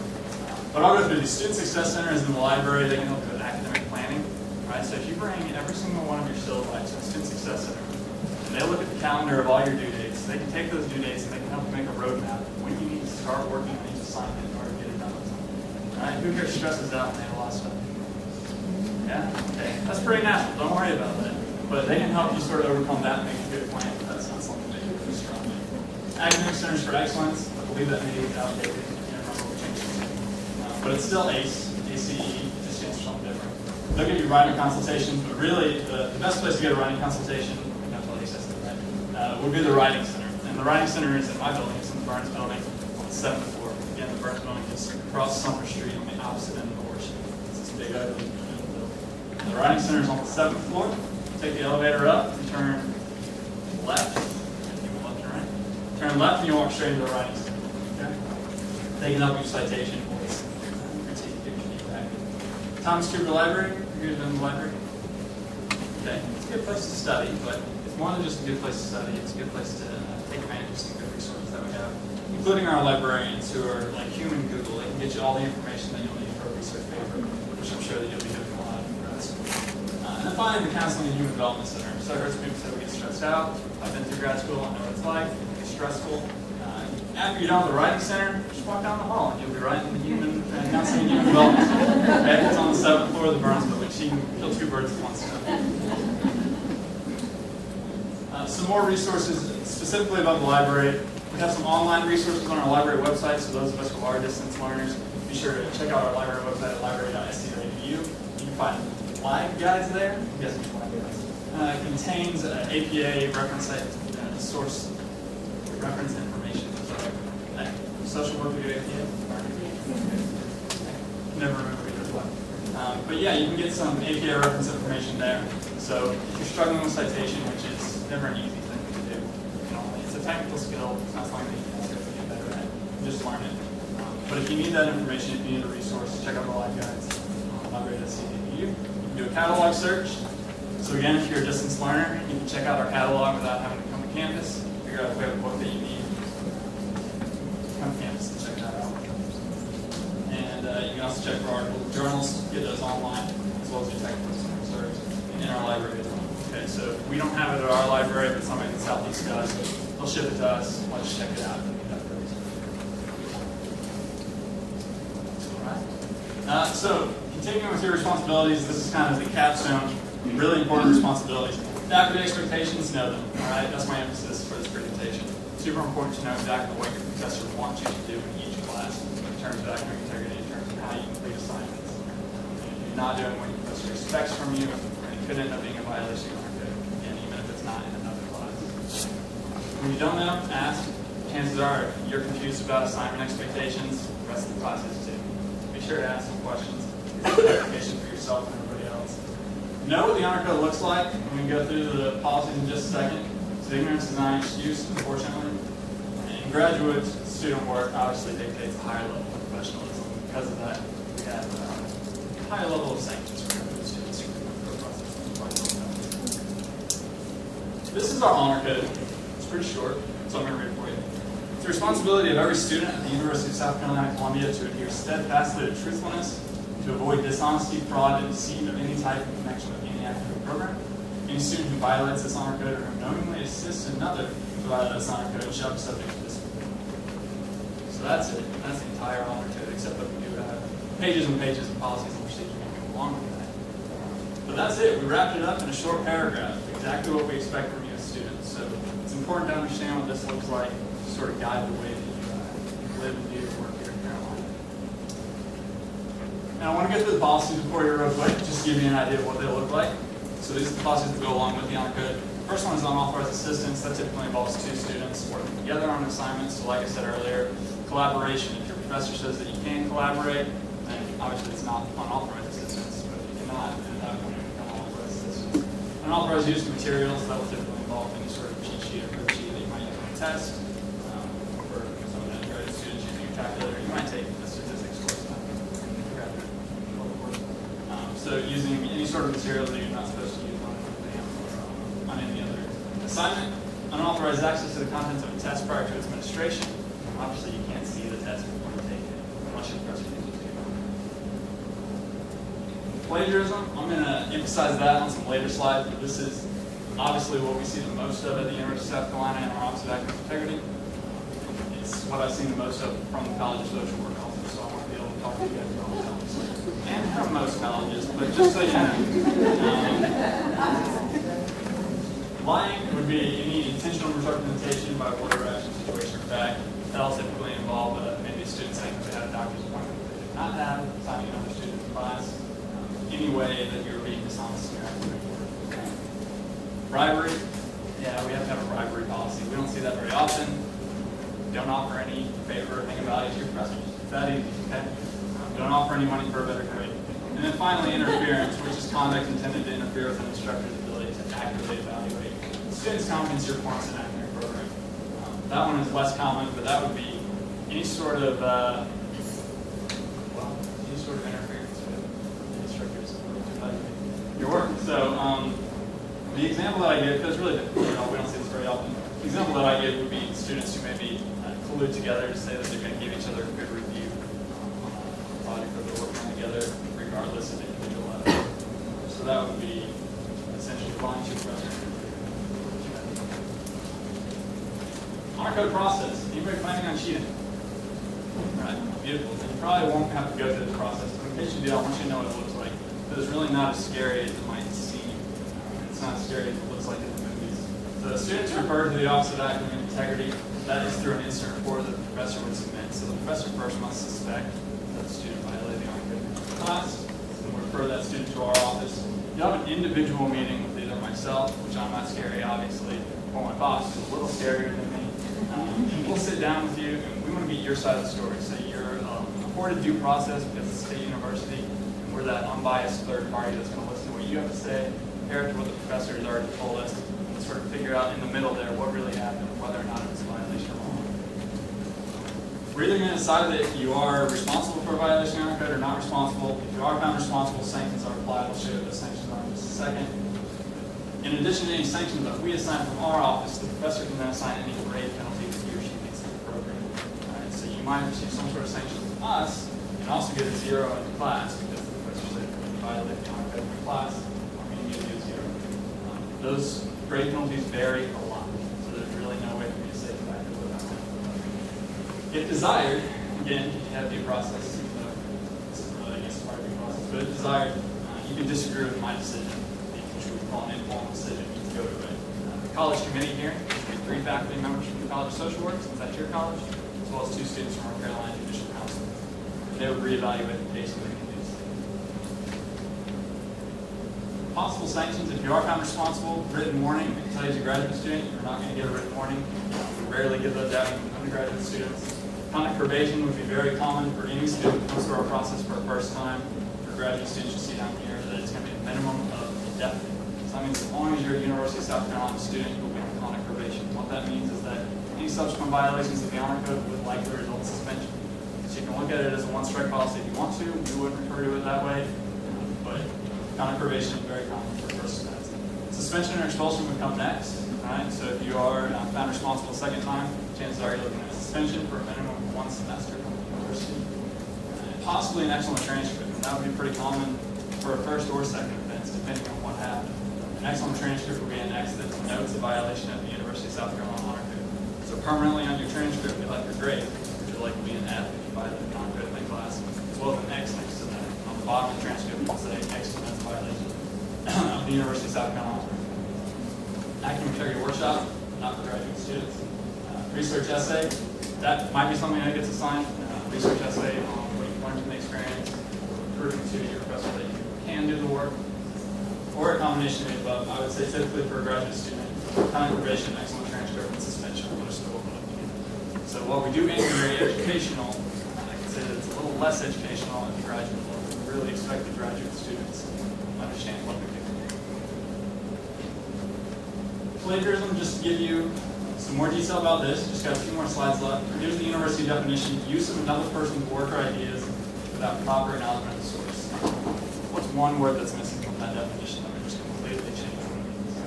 Speaker 14: But I'll go through the Student Success Center is in the library. They can help you with academic planning. Right? So if you bring every single one of your syllabi to the Student Success Center, and they look at the calendar of all your due dates, they can take those due dates and they can help you make a roadmap of when you need to start working on each assignment in order to get it done. Right? Who here stresses out when they have a lot of stuff? Yeah? Okay. That's pretty natural. Don't worry about that. But they can help you sort of overcome that and make a good plan. That's not something that you're really strong in. Academic Centers for Excellence. I believe that may be outdated. But it's still ACE, ACE, just stands for something different. Look at your writing consultations, but really the best place to get a writing consultation, that's what ACE says, right, would be the Writing Center. And the Writing Center is in my building, it's in the Burns building on the 7th floor. Again, the Burns building is across Summer Street on the opposite end of the Orchard. It's this big ugly building. The Writing Center is on the 7th floor. Take the elevator up and turn left. You go left and right. Turn left and you walk straight into the Writing Center. Okay? They can help you with citation. Thomas Cooper Library, have you guys been in the library? Okay, it's a good place to study, but it's more than just a good place to study, it's a good place to take advantage of some good resources that we have, including our librarians who are like human Google. They can get you all the information that you'll need for a research paper, which I'm sure that you'll be doing a lot of in grad school. And then finally, the Counseling and Human Development Center. So I heard some people say we get stressed out. I've been through grad school, I know what it's like. It can be stressful. After you're done with the Writing Center, just walk down the hall and you'll be writing the human, announcing the human development. Okay, it's on the 7th floor of the Burns Building. So you can kill two birds with one stone. Some more resources specifically about the library. We have some online resources on our library website, so those of us who are distance learners, be sure to check out our library website at library.scu.edu. You can find live guides there. Yes, it contains APA reference source reference information. So, social work with APA. Never remember either one. But yeah, you can get some APA reference information there. So if you're struggling with citation, which is never an easy thing to do, it's a technical skill. It's not something that you can get better at. You just learn it. But if you need that information, if you need a resource, check out the live guides on library.scu.edu. You can do a catalog search. So again, if you're a distance learner, you can check out our catalog without having to come to campus. Figure out if we have a book that you need. Come to campus and check that out. And you can also check for articles, journals, get those online, as well as your technical research in our library as well. Okay, so if we don't have it at our library, but somebody in the Southeast does, they'll ship it to us. Let's check it out. All right. So continuing with your responsibilities, this is kind of the capstone. Really important responsibilities. Faculty expectations, know them. All right, that's my emphasis for this presentation. Super important to know exactly what your professor wants you to do in each class in terms of academic integrity, in terms of how you complete assignments. If you're not doing what your professor expects from you, it could end up being a violation of our code, and even if it's not in another class. When you don't know, ask. Chances are you're confused about assignment expectations. The rest of the class is too. Be sure to ask some questions. Get some clarification for yourself and everybody else. Know what the honor code looks like. I'm going to go through the policies in just a second. So ignorance is not an excuse, unfortunately. And graduate student work obviously dictates a higher level of professionalism. Because of that, we have a higher level of sanctions for graduate students who go process. This is our honor code. It's pretty short, so I'm going to read it for you. It's the responsibility of every student at the University of South Carolina, Columbia to adhere steadfastly to truthfulness, to avoid dishonesty, fraud, and deceit of any type in connection with any academic program. Any student who violates this honor code or who knowingly assists another to violate this honor code shall be subject to discipline. So that's it. That's the entire honor code, except that we do have pages and pages of policies and procedures that go along with that. But that's it. We wrapped it up in a short paragraph, exactly what we expect from you as students. So it's important to understand what this looks like to sort of guide the way that you live and do your work here in Carolina. Now I want to go through the policies before you real quick, just to give you an idea of what they look like. So these are the policies that go along with the honor code. The first one is unauthorized assistance. That typically involves two students working together on assignments. So like I said earlier, collaboration. If your professor says that you can collaborate, then obviously it's not unauthorized assistance. But if you cannot, then that would become unauthorized assistance. Unauthorized use of materials, that will typically involve any sort of cheat sheet or code sheet that you might use on a test. For some of the undergraduate students using a calculator, you might take a statistics course. So using any sort of material that you're not supposed to use on an exam or on any other assignment. Unauthorized access to the contents of a test prior to its administration. Obviously, you can't see the test before you take it, unless your professor uses it. Plagiarism, I'm going to emphasize that on some later slides, but this is obviously what we see the most of at the University of South Carolina in our Office of Academic Integrity. It's what I've seen the most of from the College of Social Work also, so I want to be able to talk to you guys about all the and from most colleges, but just so you know. Lying would be any intentional misrepresentation by word or action, situation, or fact. That'll typically involve maybe a student saying that they had a doctor's appointment that they did not have, signing another student in class, any way that you're being dishonest in your academic work. Bribery, yeah, we have to have a bribery policy. We don't see that very often. Don't offer any favor or thing about it to your professors. It's that easy, okay? Don't offer any money for a better grade. And then finally, interference, which is conduct intended to interfere with an instructor's ability to accurately evaluate students' competence or performance in an academic program. That one is less common, but that would be any sort of interference with the instructor's ability to evaluate your work. So the example that I give, because really we don't see this very often. The example that I give would be students who maybe collude together to say that they're going to give each other a good review project that they're working on together, regardless of individual level. So that would be essentially lying to the professor. honor code process. Anybody planning on cheating? All right, beautiful. Then you probably won't have to go through this process, but in case you do, I want you to know what it looks like. But it's really not as scary as it might seem. It's not as scary as it looks like in the movies. The students refer to the Office of Academic Integrity. That is through an incident report that the professor would submit. So the professor first must suspect that the student violated the honor code in the class, and we'll refer that student to our office. You'll have an individual meeting with either myself, which I'm not scary, obviously, or my boss, who's a little scarier than me. And we'll sit down with you, and we want to get your side of the story. So you're afforded due process because it's a state university, and we're that unbiased third party that's going to listen to what you have to say, compare it to what the professor has already told us, and sort of figure out in the middle there what really happened, whether or not it was a violation of law. We're either going to decide that you are responsible for a violation of honor code or not responsible. If you are found responsible, sanctions are applied. We'll show you what those sanctions are in just a second. In addition to any sanctions that we assign from our office, the professor can then assign any grade penalty that he or she thinks in the program. All right, so you might receive some sort of sanction from us and also get a 0 in the class because the professor said you violated the honor code in the class. I'm going to give you a 0. Those grade penalties vary a lot, so there's really no way for me to say exactly what that means. If desired, again, you have due process, even though this is really against part of due process, but if desired, you can disagree with my decision, which we call an informal decision. You can go to a college committee here, 3 faculty members from the College of Social Work, since that's your college, as well as 2 students from North Carolina Judicial Council. They would reevaluate the case and they can do so. Possible sanctions, if you are found responsible, written warning. I can tell you as a graduate student, you're not going to get a written warning. We rarely give those out to undergraduate students. Conduct probation would be very common for any student who comes through our process for the first time. For graduate students, you see down here that it's going to be a minimum of indefinite. So that means as long as you're a University of South Carolina student, you'll be on conduct probation. What that means is that any subsequent violations of the honor code would likely result in suspension. So you can look at it as a one-strike policy if you want to. We wouldn't refer to it that way, but conduct probation is very common for first offense. Suspension or expulsion would come next. Right? So if you are found responsible a second time, chances are you're looking at a suspension for a minimum of 1 semester from the university. And possibly an excellent transcript. And that would be pretty common for a first or second offense, depending on what happened. An excellent transcript would be an X that denotes a violation of the University of South Carolina honor code. So permanently on your transcript, you'll have your grade, which would likely be an F if you violated the honor code in that class, as well as an X next to that. On the bottom of the transcript, it'll say X denotes a violation of the University of South Carolina. Academic integrity workshop, not for graduate students. Research essay, that might be something that gets assigned. Research essay on what you've learned from the experience, proving to your professor that you can do the work, or a combination of the above. I would say typically for a graduate student, conduct probation, excellent transcript, and suspension are most of what we're looking at. So while we do aim to be very educational, I can say that it's a little less educational at the graduate level. We really expect the graduate students to understand what they're doing. Plagiarism, just to give you some more detail about this, just got a few more slides left. Here's the university definition: use of another person's work or ideas without proper acknowledgement of the source. What's one word that's missing from that definition that we just completely changed what it means?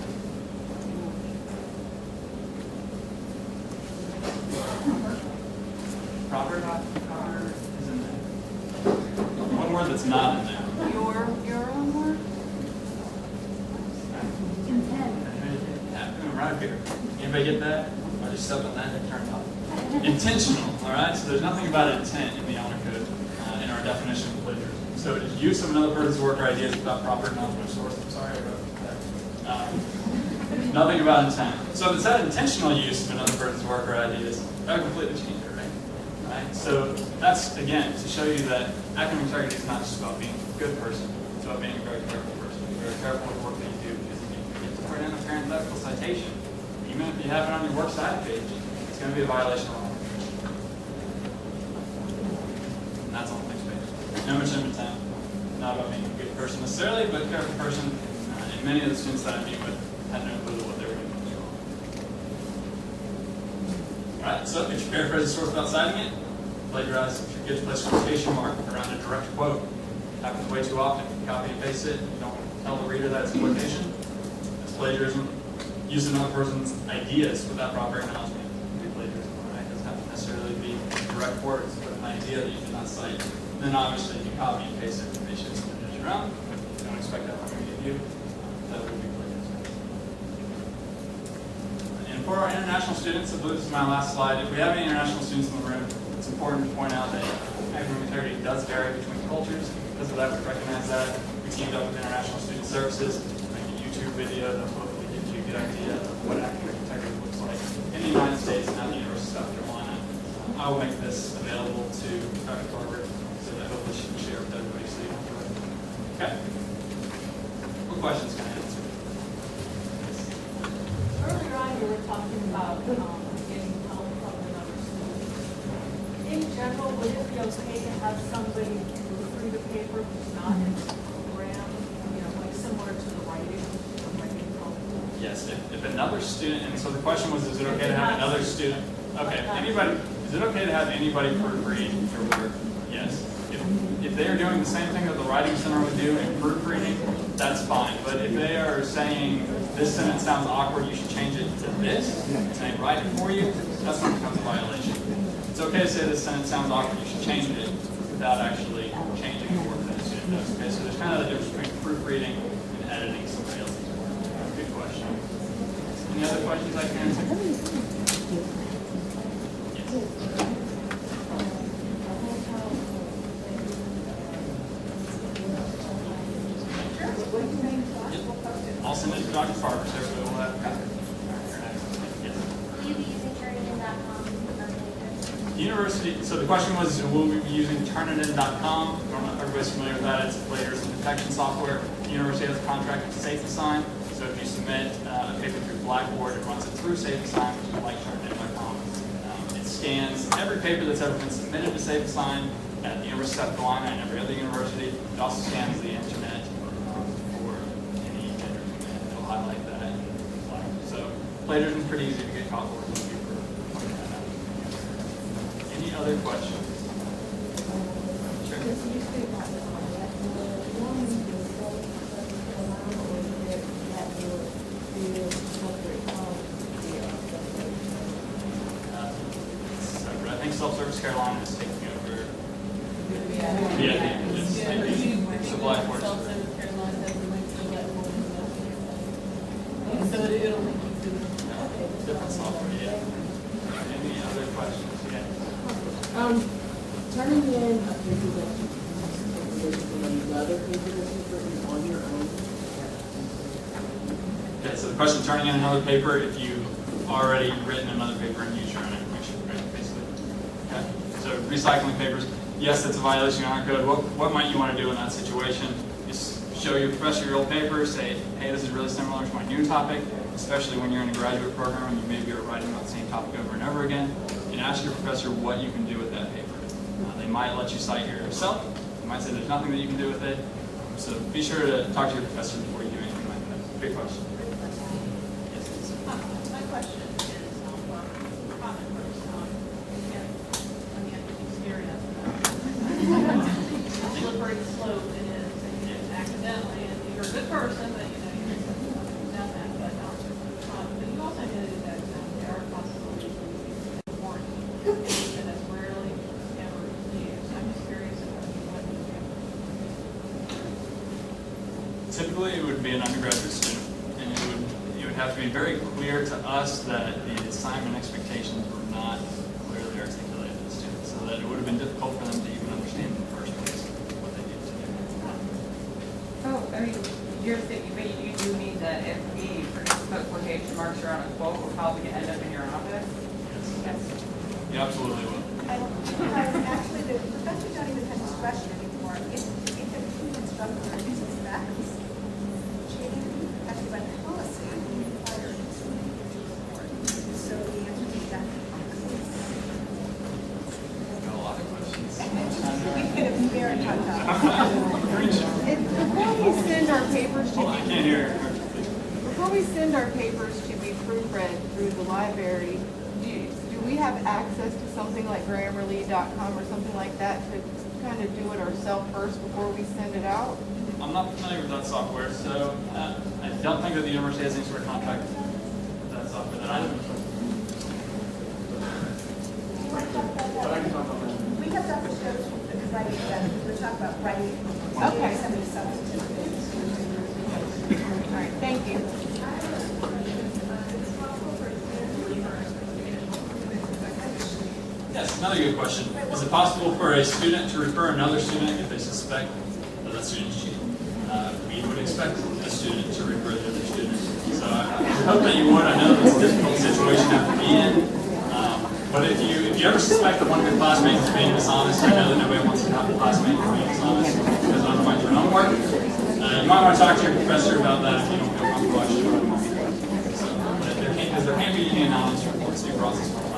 Speaker 14: Proper is in there. One word that's not in there.
Speaker 9: Your own word?
Speaker 14: Right here. Anybody get that? I just stepped on that and turned off. Intentional, all right? So there's nothing about intent in the honor code in our definition of plagiarism. So it is use of another person's work or ideas without proper acknowledgement of source. I'm sorry I wrote that. Nothing about intent. So if it said intentional use of another person's work or ideas, that would completely change it, right? Right? So that's, again, to show you that academic integrity is not just about being a good person. It's about being a very careful person. Be very careful with the work that you do, because if you get to put in a parenthetical citation, even if you have it on your works cited page, it's going to be a violation of law. And that's on the next page. No mention of intent. Not about being a good person necessarily, but a careful person. And many of the students that I meet with had no clue what they were doing was wrong. Alright, so if you paraphrase the source without citing it, plagiarize. If you get to place a quotation mark around a direct quote, it happens way too often. You copy and paste it, you don't tell the reader that it's a quotation. It's plagiarism. Use another person's ideas without proper acknowledgement would be plagiarism. Right? It doesn't have to necessarily be direct words, but an idea that you did not cite. And then obviously if you copy and paste information and submit it around, you don't expect that from any of you, that would be plagiarism. In for our international students, I believe this is my last slide. If we have any international students in the room, it's important to point out that academic integrity does vary between cultures. Because of that, we recognize that. We teamed up with International Student Services to make a YouTube video that hopefully gives you a good idea of what academic integrity looks like in the United States and at the University of South Carolina. I will make this available to Dr. Carver so that hopefully she can share with everybody so you don't have to. Okay. What questions can I answer?
Speaker 3: Earlier on, you were talking about getting help from another student. In general, would it be okay to have somebody proofread the paper who's not in the program, like similar to the writing help?
Speaker 14: Yes, if another student, and so the question was, is it okay to have another student? Okay, anybody, is it okay to have anybody proofread your work? Yes. If they are doing the same thing that the Writing Center would do in proofreading, that's fine. But if they are saying, this sentence sounds awkward, you should change it to this, and they write it for you, that's when it becomes a violation. It's okay to say this sentence sounds awkward, you should change it without actually changing the work that the student does. Okay, so there's kind of the difference between proofreading and editing somebody else's work. Good question. Any other questions I can answer? I'll send it to Dr. Farber, so everybody will have a copy. Yes.
Speaker 10: Will you be using Turnitin.com?
Speaker 14: University, so the question was, will we be using Turnitin.com? I don't know if everybody's familiar with that. It's plagiarism detection software. The university has a contract with SafeAssign, so if you submit a paper through Blackboard, it runs it through SafeAssign, which is like Turnitin.com. It scans every paper that's ever been submitted to SafeAssign at the University of South Carolina and every other university. It also scans the internet for any internet. It'll highlight that and flag. So plagiarism is pretty easy to get caught for. Thank you for pointing that out. Any other questions? Sure. I think Self-Service Carolina is taking over. Yeah, it's a Blackboard.
Speaker 3: So it'll link you to
Speaker 14: Different software, yeah. Any other questions? Yeah.
Speaker 15: Turning in a paper that another paper that you've written on your own.
Speaker 14: Okay, so the question, turning in another paper if you've already written another paper and used your own information, right, basically. Okay, so recycling papers, yes, that's a violation of our code. What might you want to do in that situation? Just show your professor your old paper, say, hey, this is really similar to my new topic, especially when you're in a graduate program and you maybe are writing about the same topic over and over again, and ask your professor what you can do with that paper. They might let you cite yourself. They might say there's nothing that you can do with it. So be sure to talk to your professor before you do anything like that. Big question. Yes, please.
Speaker 3: my question is, comment first, again, I mean, experience. Slippery slope it is, and accidentally, and you're a good person, but you've done that, but you also know that there are possibilities of warranty, and that's rarely ever used. I'm just curious about what you do.
Speaker 14: Typically, it would be an undergraduate student, and it would have to be very clear to us that the assignment expectations were not clearly articulated to the students, so that it would have been difficult for them to even understand in the first place what they needed to do.
Speaker 16: Oh, I mean, but you do mean that if we put quotation marks around a quote, we're probably going to end up in your office? Yes.
Speaker 14: You absolutely will.
Speaker 2: Actually, the professors don't even have discretion anymore. If a team instructor uses facts, actually by policy, required to report. So the answer to that.
Speaker 14: Got a lot of questions.
Speaker 2: We've hit a very hot topic.
Speaker 9: Before we send our papers to
Speaker 14: Hold on, I can't hear.
Speaker 9: before we send our papers to be proofread through the library, do we have access to something like Grammarly.com or something like that to kind of do it ourselves first before we send it out?
Speaker 14: I'm not familiar with that software, so I don't think that the university has any sort of contract with that software that I don't know.
Speaker 2: We have Dr. Stokes writing that. We're talking about writing.
Speaker 9: Okay.
Speaker 2: Somebody substitute.
Speaker 9: All right, thank you.
Speaker 14: another good question. Is it possible for a student to refer another student if they suspect that that student is cheating? We would expect a student to refer the other student. So I hope that you would. I know it's a difficult situation to have to be in. But if you ever suspect that one of your classmates is being dishonest, I know that nobody wants to have a classmate who's being dishonest because it undermines your own work. You might want to talk to your professor about that if you don't feel comfortable actually doing it. So, because there can't be any anonymous reports due process for a while.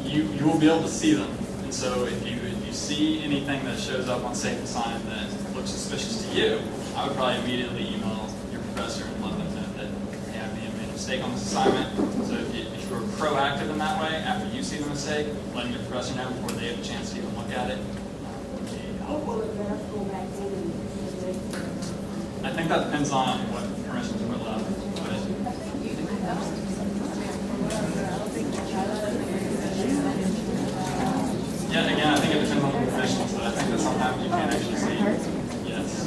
Speaker 14: You will be able to see them. And so if you see anything that shows up on Safe and Sign that looks suspicious to you, I would probably immediately email your professor and let them know that they have made a mistake on this assignment. So if you're proactive in that way, after you see the mistake, letting your professor know before they have a chance to even look at it. I think that depends on what permissions are allowed. Yeah, again, I think it depends on the permissions, but I think that sometimes you can't actually see. Yes.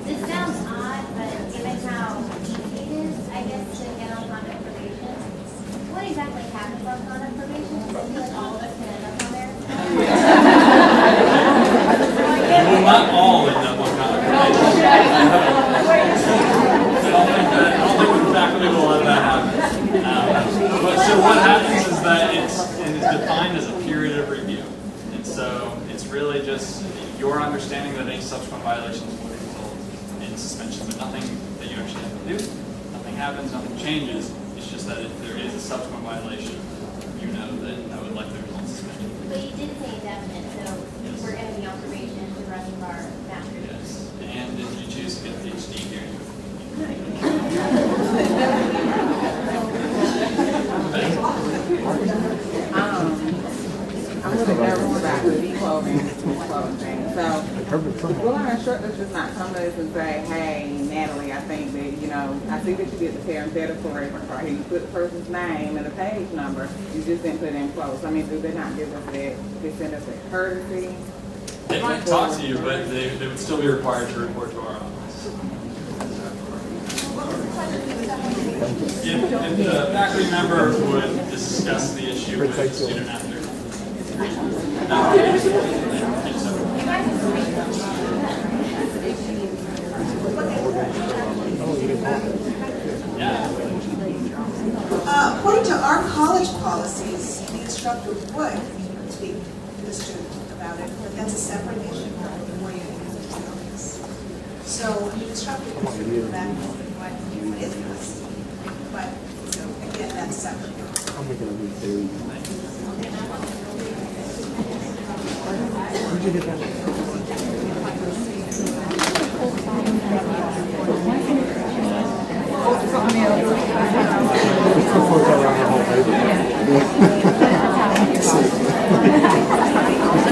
Speaker 10: This sounds odd, but given how easy it is, I guess, to get on conduct probation, what exactly happens on conduct probation? Because I feel like all of us can end up on there.
Speaker 14: You will not all end up on conduct probation. I don't think the faculty will let that happen. But so what happens is that it is defined as a period of review. And so it's really just your understanding that any subsequent violations will result in suspension, but nothing that you actually have to do. Nothing happens, nothing changes. It's just that if there is a subsequent violation, you know that would likely result in suspension.
Speaker 10: But you did say indefinite, so
Speaker 14: Yes.
Speaker 10: we're going to be on probation the rest of our master's.
Speaker 14: Yes. And if you choose to get a PhD here,
Speaker 17: I'm really nervous about the declothing thing. So, will our instructors just not come to us and say, hey, Natalie, I think that, I see that you did the parenthetical reference right here. You put the person's name and the page number. You just didn't put it in close. I mean, do they not give us that? They send us a courtesy?
Speaker 14: they might talk to you, but they would still be required to report to our office. If the faculty member would discuss the issue with the student after.
Speaker 2: According to our college policies, the instructor would speak to the student about it, but that's a separate issue from the way it is. So the instructor can speak back what is this, but again, that's separate.
Speaker 18: Where'd you get that?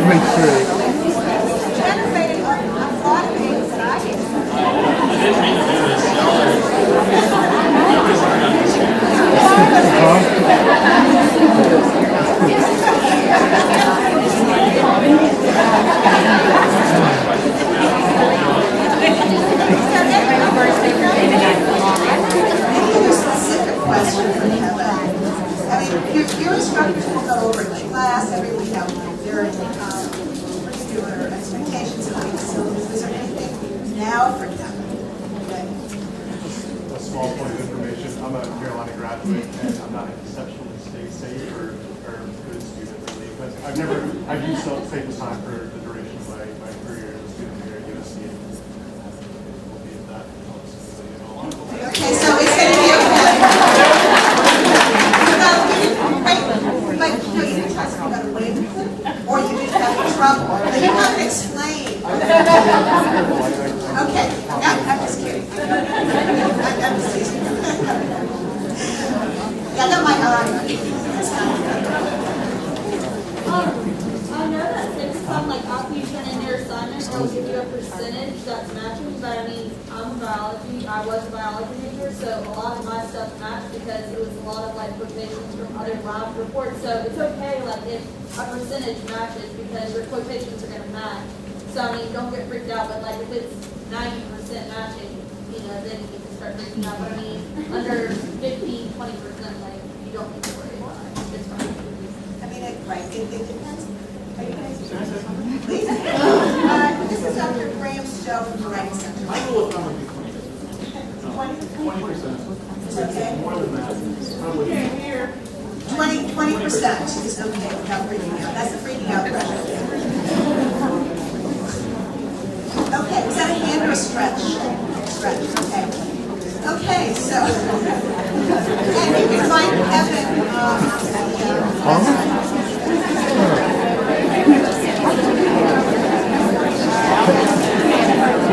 Speaker 18: Make sure.
Speaker 2: Generating a lot of things that I didn't.
Speaker 14: I didn't mean to do this.
Speaker 2: Your instructors will go over the class every week, how their particular expectations of the facilities. Is there anything now for them?
Speaker 18: A small point of information. I'm a Carolina graduate, and I'm not exceptionally safe or good student really. But I've used Safe and Sign for the duration of my career as a student here at USC. Will be that helps.
Speaker 2: Okay, so it's going to be okay. But you didn't tell us about a waiver clip, or you didn't have trouble, but you haven't explained. Okay, I'm just kidding. I'm just teasing. Yeah, I got my eye on it. That's not good.
Speaker 19: know that say for some, like after you turn in your assignment, it'll give you a percentage that's matching, but I mean, I was a biology major, so a lot of my stuff matched because it was a lot of like quotations from other lab reports, so it's okay like if a percentage matches because your quotations are gonna match. So I mean, don't get freaked out, but like if it's 90% matching, you know, then you can start freaking out, but I mean, under 15, 20%, like, you don't need to worry about it, it's fine.
Speaker 2: I mean, it depends. Are you guys? Please. This is Dr. Graham Stowe from the Writing Center.
Speaker 18: My rule of thumb would be 20%.
Speaker 2: Is okay?
Speaker 18: More than that. Probably.
Speaker 2: 20% is okay without freaking out. That's the freaking out threshold. Okay, is that a hand or a stretch? Stretch, okay. Okay, so, and you can find Kevin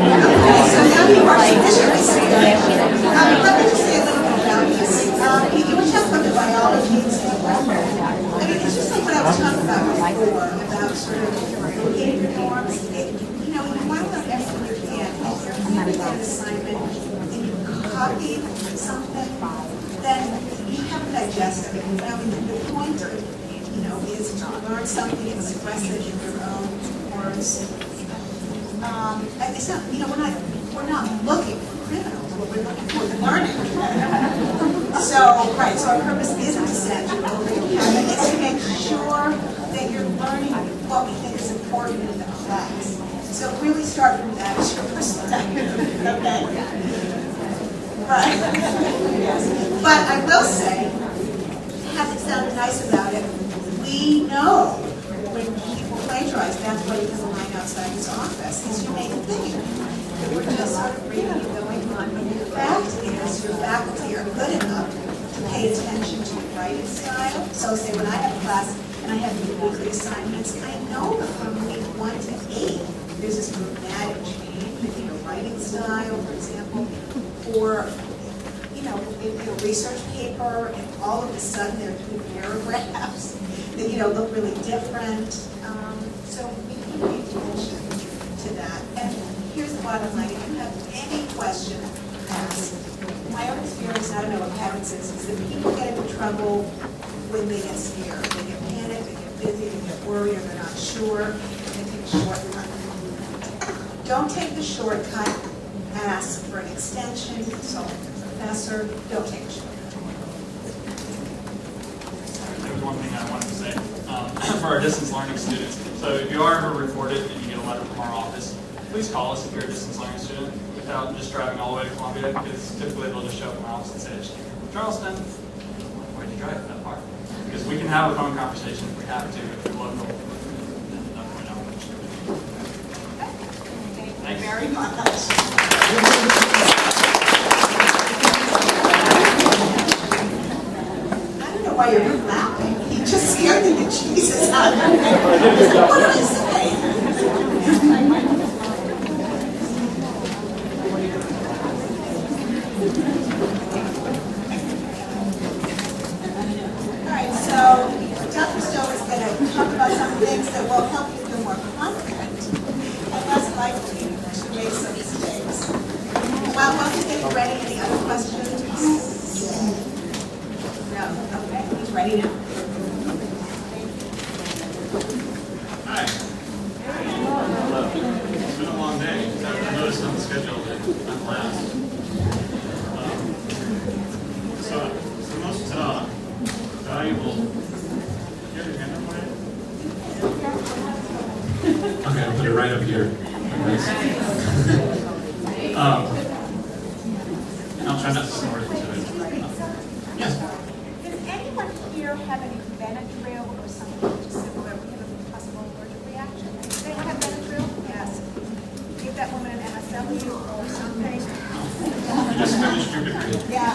Speaker 2: Okay, so now you are sufficiently let me just say a little bit about this. You were talking about the biology example. I mean, it's just like what I was talking about before, about sort of behavior norms. You know, you want to learn everything you can. If you're handing an assignment and you copy something, then you haven't digested it. I mean, the point, you know, is to learn something, express it in your own words. And it's not, you know, we're not looking for criminals, but we're looking for learning. So, right, so our purpose isn't to send you over your cabinet, it's to make sure that you're learning what we think is important in the class. So really start from that as your perspective, okay? Right. Yes. But I will say, having sounded nice about it, we know when people plagiarize, that's why he has a line outside his office, is you make a thing. That we're just sort of reading and going on. But the fact is, your faculty are good enough to pay attention to your writing style. So say when I have a class and I have weekly assignments, I know that from week 1 to 8, there's this dramatic change in your writing style, for example, or you know, a research paper, and all of a sudden there are 2 paragraphs that, you know, look really different. So we can pay attention to that. And here's the bottom line. If you have any question, ask. My own experience, I don't know what happens is that people get into trouble when they get scared. They get panicked, they get busy, they get worried, or they're not sure, and they take a shortcut. Don't take the shortcut. Ask for an extension, consult with your professor. Don't take a shortcut.
Speaker 14: There was one thing I wanted to say for our distance learning students. So if you are ever reported and you get a letter from our office, please call us if you're a distance learning student without just driving all the way to Columbia, because typically they'll just show up in my office and say, I just came from Charleston. Why'd you drive that far? Because we can have a phone conversation if we have to, if you're local.
Speaker 2: Thank you very much. I don't know why you're laughing. You just scared the Jesus out of me. What did I say? All right, so Dr. Stowe is going to talk about some things that will help you feel more confident and less likely to make some mistakes. While he's getting ready, any other questions? No? Okay, he's ready now.
Speaker 14: Hi. It's been a long day. I've noticed on the schedule that I'm last. So the most valuable. You have your hand up, Ryan? Okay, I'll put it right up here. I'll try not to snort into it. Yes.
Speaker 20: Does anyone here have any Benadryl or something similar? We have a possible allergic reaction. Does anyone have Benadryl? Yes. Give that woman an MSW or something.
Speaker 14: You just finished your degree.
Speaker 20: Yeah.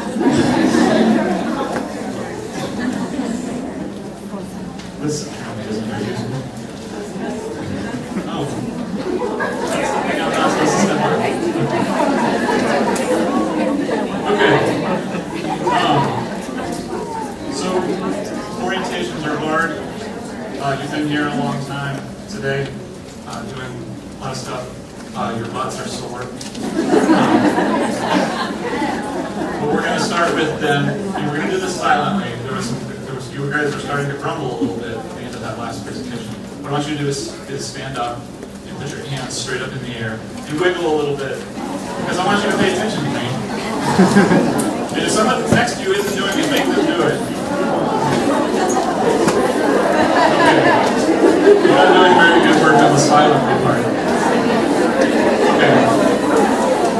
Speaker 14: This apparently isn't very useful. Oh. That's something I'm not supposed to step on. Okay. So, orientations are hard. you've been here a long time today, doing a lot of stuff. Your butts are sore. But we're going to start with then, and we're going to do this silently. You guys were starting to grumble a little bit at the end of that last presentation. What I want you to do is stand up and put your hands straight up in the air and wiggle a little bit, because I want you to pay attention to me. And if someone next to you isn't doing it, make them do it. Okay. You're not doing very good work on the silent part. Okay.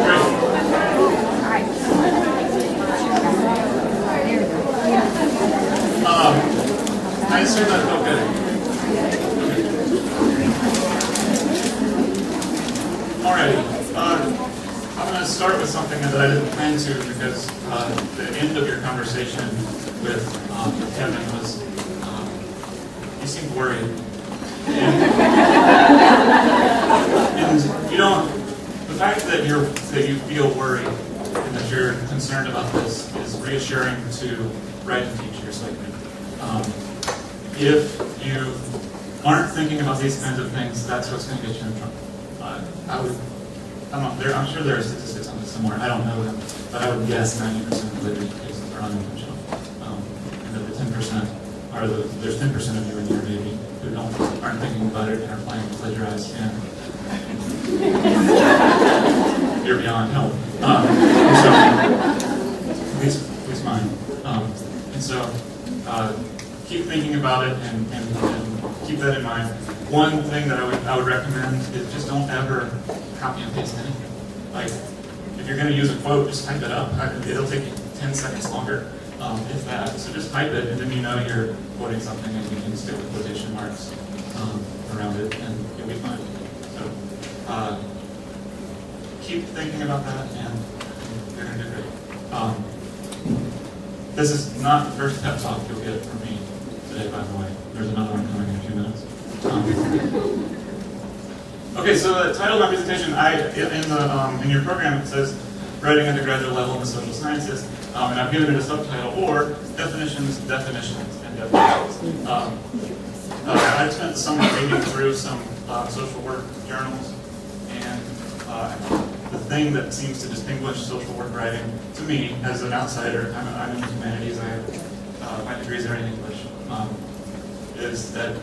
Speaker 14: Great. I assume that felt good. Alrighty. I'm going to start with something that I didn't plan to, because the end of your conversation with Kevin was, you seemed worried. And you don't, the fact that you feel worried and that you're concerned about this is reassuring to writing teachers like me. If you aren't thinking about these kinds of things, that's what's going to get you in trouble. I'm sure there are statistics on this somewhere. I don't know them, but I would guess 90% of literature cases are unintentional. And that the 10% are there's 10% of you in here maybe who aren't thinking about it and are planning to plagiarize, and you're beyond help. So, at least mine. And so, keep thinking about it and keep that in mind. One thing that I would recommend is just don't ever copy and paste anything. Like, if you're going to use a quote, just type it up. It'll take you 10 seconds longer, if that. So just type it, and then you know you're quoting something, and you can stick with quotation marks around it, and you'll be fine. So keep thinking about that, and you're going to do great. This is not the first pep talk you'll get from me today, by the way. There's another one coming in a few minutes. Okay, so the title of my presentation, in your program it says writing undergraduate level in the social sciences, and I've given it a subtitle, or definitions, and definitions. I spent the summer reading through some social work journals, and the thing that seems to distinguish social work writing, to me, as an outsider, I'm in humanities, my degrees are in English, is that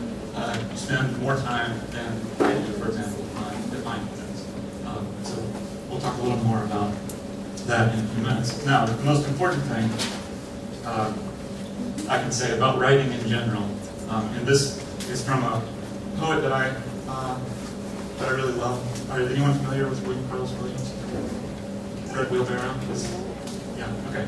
Speaker 14: you spend more time than I do, for example, on defining things. So we'll talk a little more about that in a few minutes. Now, the most important thing I can say about writing in general, and this is from a poet that I really love. Are anyone familiar with William Carlos Williams? Red Wheelbarrow? Yeah, okay.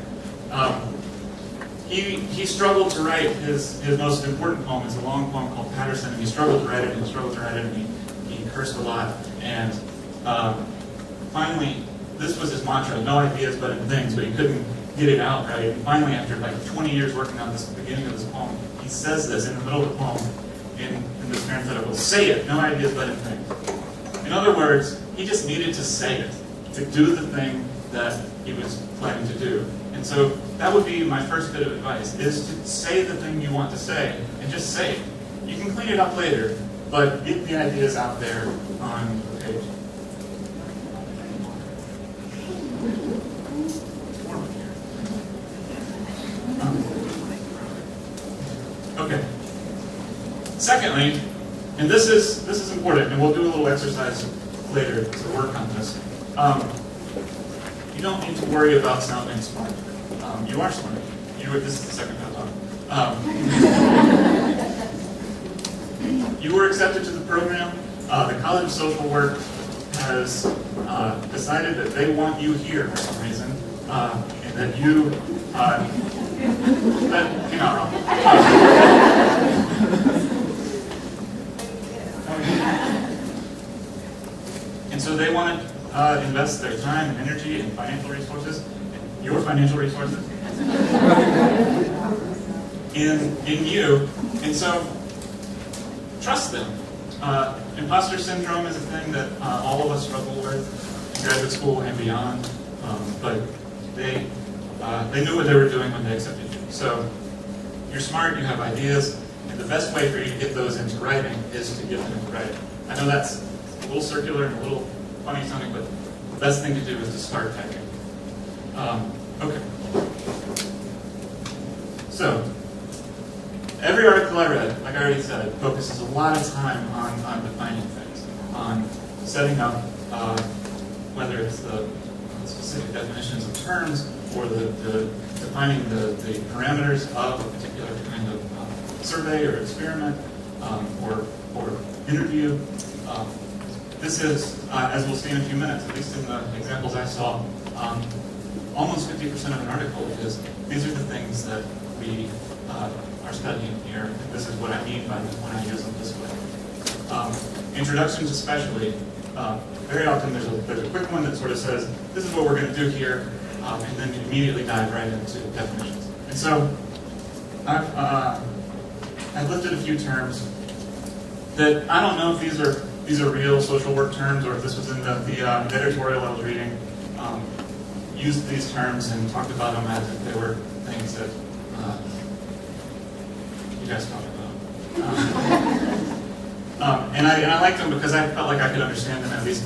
Speaker 14: He struggled to write his most important poem. It's a long poem called Patterson, and he struggled to write it, and he cursed a lot. And finally, this was his mantra: no ideas but in things, but he couldn't get it out right. And finally, after like 20 years working on this, the beginning of this poem, he says this in the middle of the poem in this parenthetical: say it, no ideas but in things. In other words, he just needed to say it, to do the thing that he was planning to do. And so that would be my first bit of advice, is to say the thing you want to say, and just say it. You can clean it up later, but get the ideas out there on the page. Okay. Secondly, and this is important, and we'll do a little exercise later to work on this. You don't need to worry about sounding smart. You are smart. This is the second time talking. You were accepted to the program. The College of Social Work has decided that they want you here for some reason, and that you that came out wrong. And so they want to invest their time and energy and financial resources, your financial resources, in you. And so trust them. Imposter syndrome is a thing that all of us struggle with in graduate school and beyond. But they knew what they were doing when they accepted you. So you're smart, you have ideas,
Speaker 21: And the best way for you to get those into writing is to get them into writing. I know that's a little circular and a little funny sounding, but the best thing to do is to start typing. Okay. So, every article I read, like I already said, focuses a lot of time on defining things, on setting up, whether it's the specific definitions of terms or the defining the parameters of a particular kind of survey or experiment or interview. This is, as we'll see in a few minutes, at least in the examples I saw, almost 50% of an article, because these are the things that we are studying here. This is what I mean by when I use them this way. Introductions especially, very often there's a quick one that sort of says, this is what we're going to do here, and then you immediately dive right into definitions. And so I've listed a few terms that I don't know if these are real social work terms or if this was in the editorial I was reading, used these terms and talked about them as if they were things that you guys talk about. And I liked them because I felt like I could understand them at least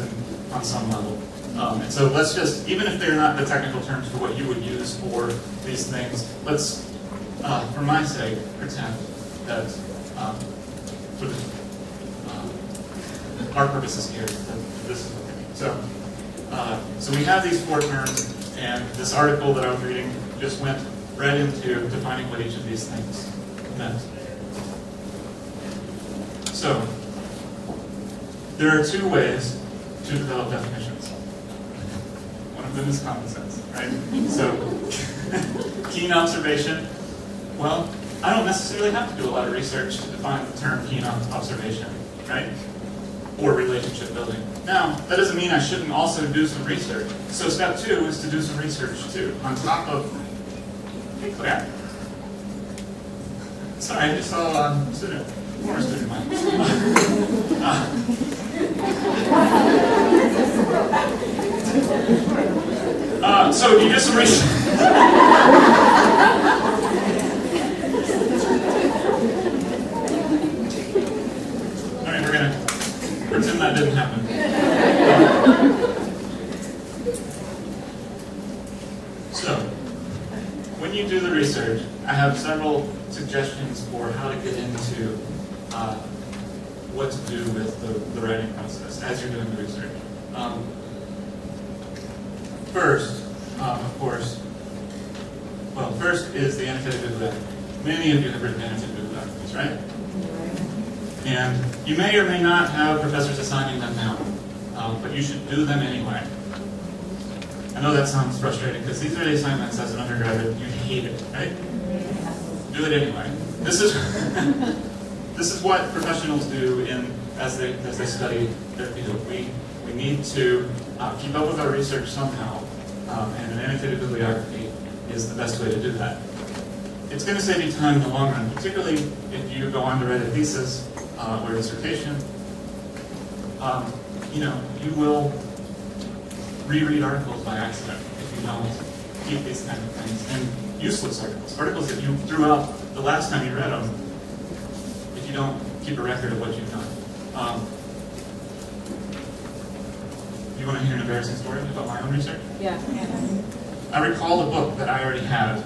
Speaker 21: on some level. And so let's just, even if they're not the technical terms for what you would use for these things, let's, for my sake, pretend that for our purposes here, that this is what they mean. So we have these 4 terms, and this article that I was reading just went right into defining what each of these things meant. So, there are 2 ways to develop definitions. One of them is common sense, right? So, keen observation. Well, I don't necessarily have to do a lot of research to define the term keen observation, right? Or relationship building. Now, that doesn't mean I shouldn't also do some research. So step 2 is to do some research too, on top of, hey Claire. Sorry, I just saw a student, former student of mine. So you do some research. All right, we're gonna pretend that didn't happen. So, when you do the research, I have several suggestions for how to get into what to do with the writing process as you're doing the research. First, of course, well, first is the annotated bibliography. Many of you have written annotated bibliographies, right? And you may or may not have professors assigning them now, but you should do them anyway. I know that sounds frustrating because these are the assignments as an undergraduate you hate it, right? Do it anyway. This is this is what professionals do as they study their field. We need to keep up with our research somehow, and an annotated bibliography is the best way to do that. It's going to save you time in the long run, particularly if you go on to write a thesis or a dissertation. You will reread articles by accident if you don't keep these kind of things. And useless articles that you threw out the last time you read them, if you don't keep a record of what you've done. You want to hear an embarrassing story about my own research?
Speaker 1: Yeah.
Speaker 21: I recalled a book that I already had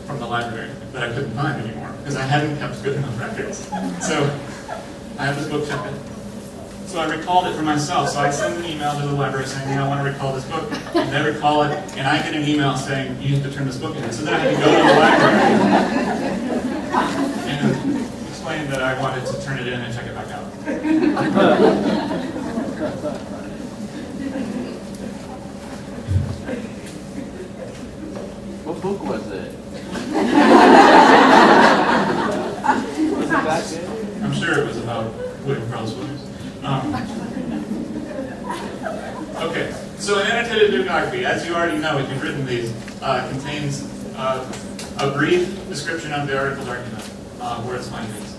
Speaker 21: from the library that I couldn't find anymore because I hadn't kept good enough records. So I have this book checked. So I recalled it for myself. So I send an email to the library saying, I want to recall this book. And they recall it, and I get an email saying, you need to turn this book in. So then I had to go to the library and explain that I wanted to turn it in and check it back out.
Speaker 22: What book was it? Was it back then?
Speaker 21: I'm sure it was about William Carlos Williams. Okay, so an annotated bibliography, as you already know if you've written these, contains a brief description of the article's argument, where its findings,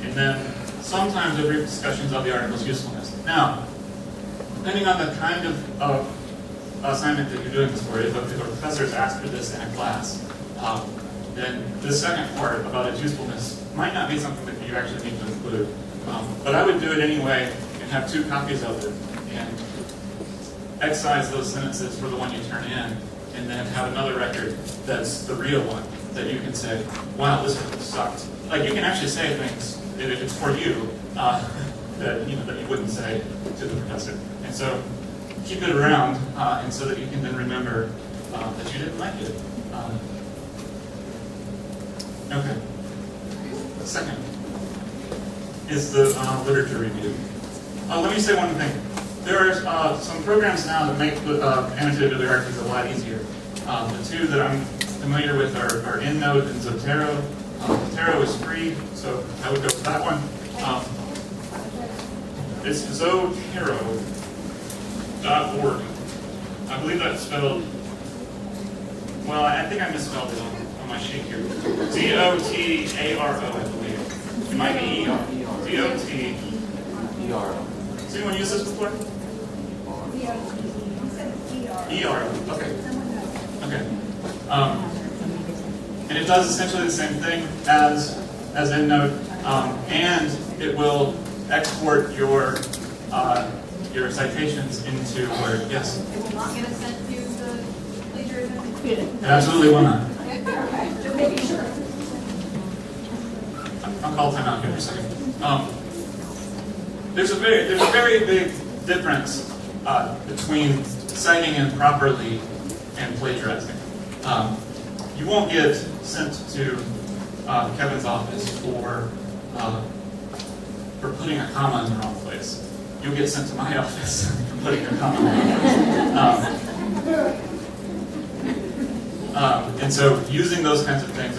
Speaker 21: and then sometimes a brief discussions of the article's usefulness. Now, depending on the kind of assignment that you're doing this for, if a professor is asked for this in a class, then the second part about its usefulness might not be something that you actually need to include. But I would do it anyway and have 2 copies of it and excise those sentences for the one you turn in, and then have another record that's the real one that you can say, wow, this sucked. Like, you can actually say things, if it's for you, that you wouldn't say to the professor. And so keep it around, and so that you can then remember that you didn't like it. Okay. Second is the literature review. Let me say one thing. There are some programs now that make annotated bibliographies a lot easier. The 2 that I'm familiar with are EndNote and Zotero. Zotero is free, so I would go with that one. It's Zotero.org. I believe that's spelled, well, I think I misspelled it on my sheet here. Zotaro, I believe. It might be ER. Zotero. Has anyone used this before? ER. Okay. Okay. And it does essentially the same thing as EndNote, and it will export your citations into Word. Yes.
Speaker 10: It will not get us sent to the plagiarism.
Speaker 21: It absolutely will not.
Speaker 10: Okay, just making sure.
Speaker 21: I'll call time out here for a second. There's a very big difference between citing improperly and plagiarizing. You won't get sent to Kevin's office for putting a comma in the wrong place. You'll get sent to my office for putting a comma in the wrong place. And so using those kinds of things,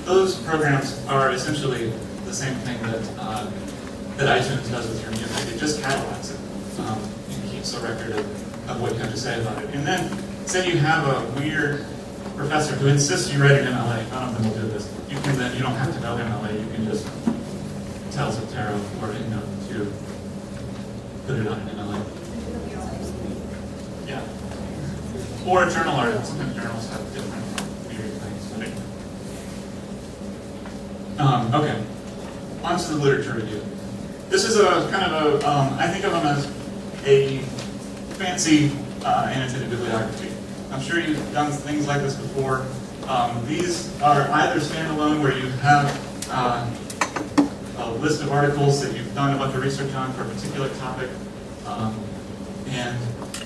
Speaker 21: those programs are essentially the same thing that iTunes does with your music. It just catalogs it and keeps a record of what you have to say about it. And then, say you have a weird professor who insists you write an MLA. None of them will do this. You don't have to know MLA. You can just tell Zotero or EndNote to put it on an MLA. Yeah. Or a journal article. Sometimes journals have different weird things. Okay. On to the literature review. This is a kind of I think of them as a fancy annotated bibliography. I'm sure you've done things like this before. These are either standalone, where you have a list of articles that you've done a bunch of research on for a particular topic, and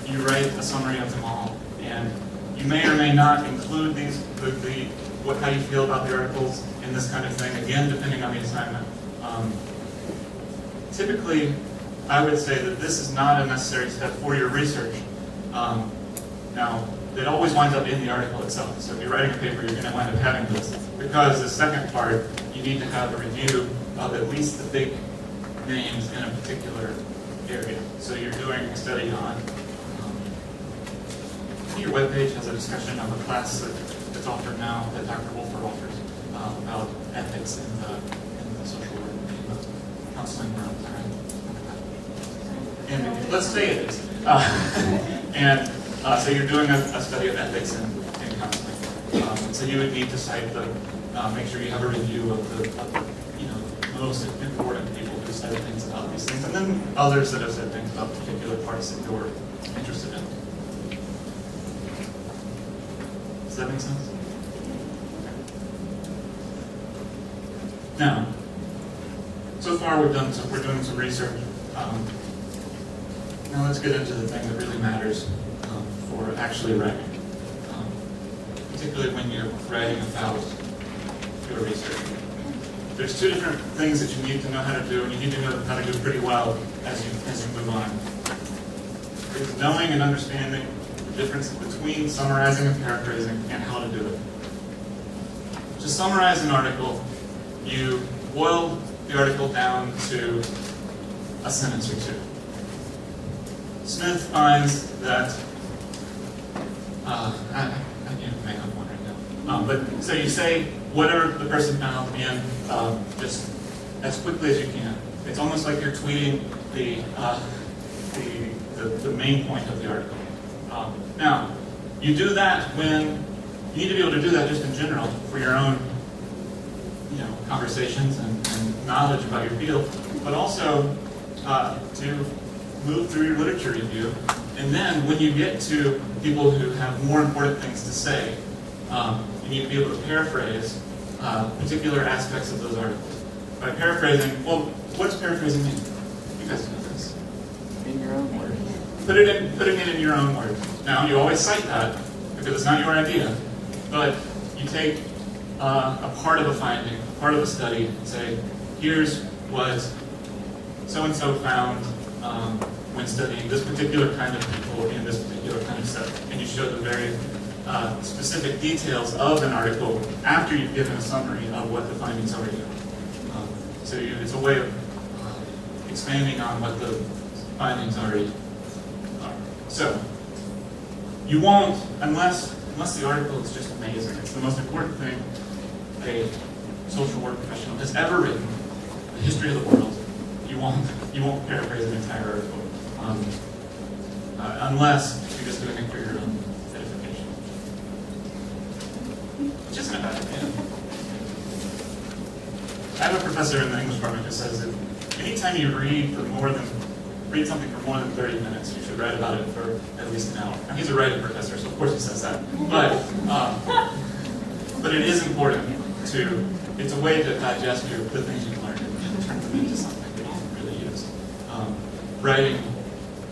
Speaker 21: you write a summary of them all. And you may or may not include how you feel about the articles in this kind of thing, again, depending on the assignment. Typically, I would say that this is not a necessary step for your research. Now, it always winds up in the article itself. So if you're writing a paper, you're going to wind up having this. Because the second part, you need to have a review of at least the big names in a particular area. So you're doing a study on, your webpage has a discussion of a class that's offered now, that Dr. Wolfer offers, about ethics in the social work, in the counseling realm. And let's say it is. And so you're doing a study of ethics in counseling. So you would need to cite make sure you have a review of the most important people who said things about these things, and then others that have said things about particular parts that you're interested in. Does that make sense? Now, so far we're doing some research. Now let's get into the thing that really matters for actually writing, particularly when you're writing about your research. There's 2 different things that you need to know how to do, and you need to know how to do pretty well as you move on. It's knowing and understanding the difference between summarizing and paraphrasing, and how to do it. To summarize an article, you boil the article down to a sentence or 2. Smith finds that, I can't make up one right now, but so you say whatever the person found in just as quickly as you can. It's almost like you're tweeting the main point of the article. Now, you do that when You need to be able to do that just in general for your own, conversations and knowledge about your field, but also to move through your literature review. And then when you get to people who have more important things to say, you need to be able to paraphrase particular aspects of those articles. By paraphrasing, well, what's paraphrasing mean? You guys know this.
Speaker 22: In your own words.
Speaker 21: Putting it in your own words. Now, you always cite that because it's not your idea, but you take a part of a finding, a part of a study, and say, here's what so-and-so found when studying this particular kind of people in this particular kind of setting. And you show the very specific details of an article after you've given a summary of what the findings already are. It's a way of expanding on what the findings already are. So, you won't, unless the article is just amazing. It's the most important thing a social work professional has ever written in the history of the world. You won't paraphrase an entire article, unless you're just doing it for your own edification, which isn't a bad idea. I have a professor in the English department who says that anytime you read something for more than 30 minutes, you should write about it for at least an hour. Now, he's a writing professor, so of course he says that. But it is important it's a way to digest the things you've learned and turn them into something that you can really use. Writing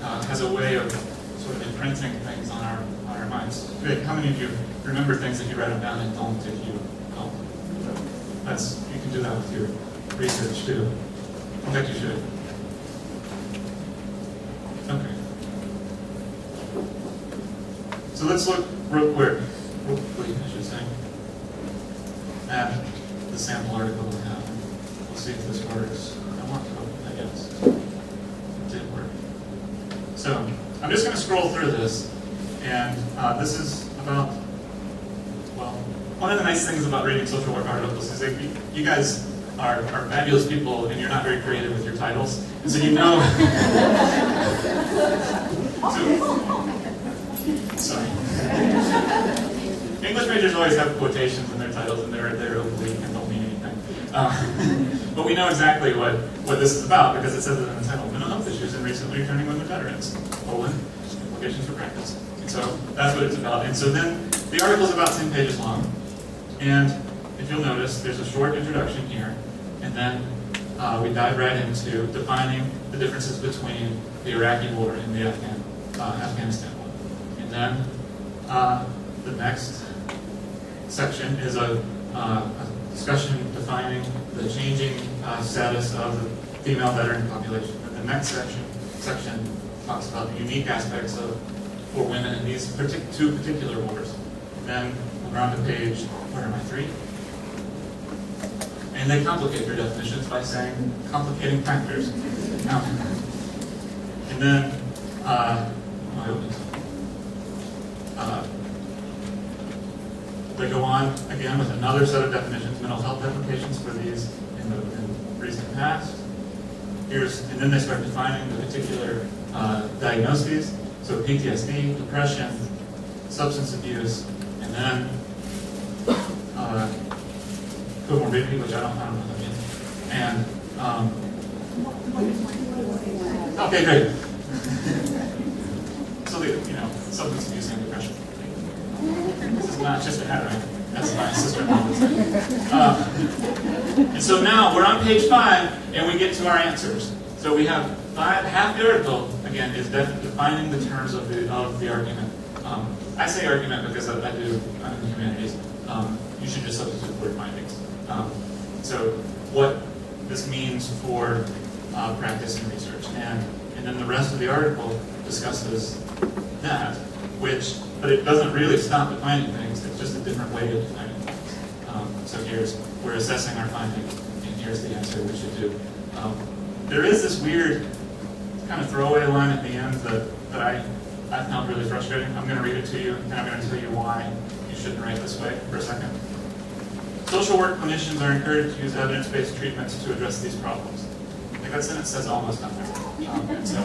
Speaker 21: has a way of sort of imprinting things on our minds. How many of you remember things that you write them down and don't if you don't? You can do that with your research too. In fact, you should. Okay. So let's look real quickly, I should say, at the sample article we have. We'll see if this works. I want to, I guess. It did work. So I'm just going to scroll through this, and this is about, well, one of the nice things about reading social work articles is that you guys are fabulous people, and you're not very creative with your titles, and so you know. Sorry. English majors always have quotations in their titles, and they're oblique and don't mean anything. But we know exactly what this is about because it says it in the title: mental health issues in recently returning women veterans: implications for practice. And so that's what it's about. And so then the article is about 10 pages long, and if you'll notice, there's a short introduction here, and then we dive right into defining the differences between the Iraqi war and the Afghanistan war. And then the next section is a discussion defining the changing status of the female veteran population. And the next section talks about the unique aspects for women in these two particular wars. And then we're on to page, where am I, 3? And they complicate their definitions by saying complicating factors. And then, they go on again with another set of definitions, mental health implications for these in the recent past. And then they start defining the particular diagnoses, so PTSD, depression, substance abuse, and then comorbidity, which I don't know what that means. And okay, great. So substance abuse and depression. This is not just a headline. That's my sister-in-law. And so now we're on page 5, and we get to our answers. So we have half the article again is defining the terms of the argument. I say argument because I'm in the humanities. You should just substitute the word findings. So what this means for practice and research, and then the rest of the article discusses that, but it doesn't really stop defining things. It's just a different way of defining things. So we're assessing our findings, and here's the answer we should do. There is this weird kind of throwaway line at the end that I found really frustrating. I'm going to read it to you, and I'm going to tell you why you shouldn't write this way for a second. Social work clinicians are encouraged to use evidence-based treatments to address these problems. I think that sentence says almost nothing. And so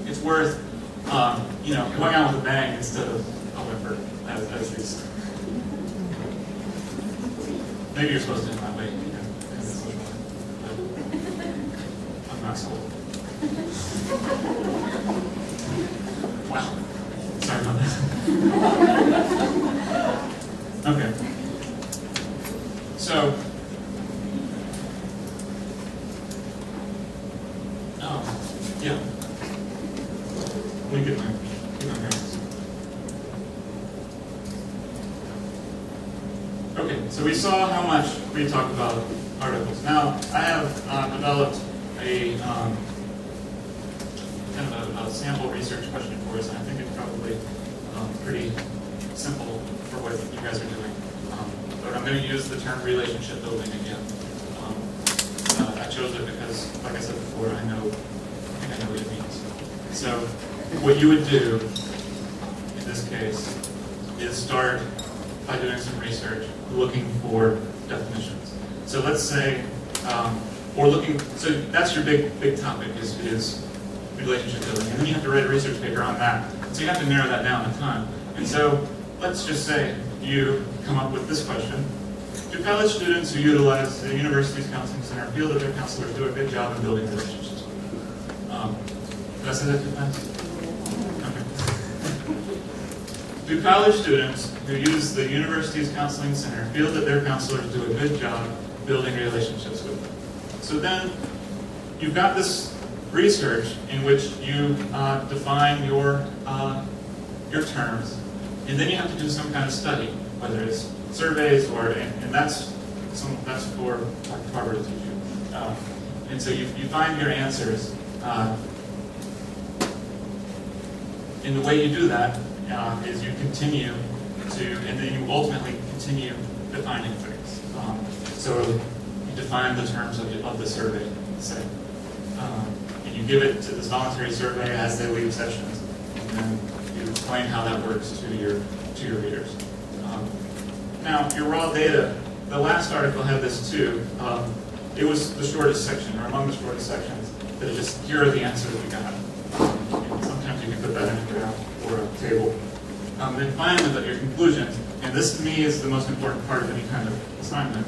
Speaker 21: it's worth going out with a bang instead of a whimper, as these maybe you're supposed to in that way. In the social life. But I'm not sold. Wow. Sorry about that. Okay. So, yeah. Let me get my notes. Okay, so we saw how much we talked about articles. Now, I have developed a kind of a sample research question for us, and I think it's probably pretty simple for what you guys are doing. But I'm going to use the term relationship building again. I chose it because, like I said before, I think I know what it means. So what you would do in this case is start by doing some research, looking for definitions. So let's say, so that's your big topic is relationship building, and then you have to write a research paper on that. So you have to narrow that down in time. And so let's just say you come up with this question. Do college students who utilize the university's counseling center feel that their counselors do a good job in building relationships with them? Did I say that too fast? Okay. Do college students who use the university's counseling center feel that their counselors do a good job building relationships with them? So then you've got this research in which you define your terms, and then you have to do some kind of study, whether it's surveys or, and that's for Dr. Harvard to teach you. And so you find your answers, and the way you do that is you continue to, and then you ultimately continue defining things. So you define the terms of the survey, say, and you give it to this voluntary survey as they leave sessions, and then you explain how that works to your readers. Now, your raw data, the last article had this too. It was the shortest section, or among the shortest sections, that just, here are the answers we got. And sometimes you can put that in a graph or a table. Then finally, your conclusions, and this to me is the most important part of any kind of assignment,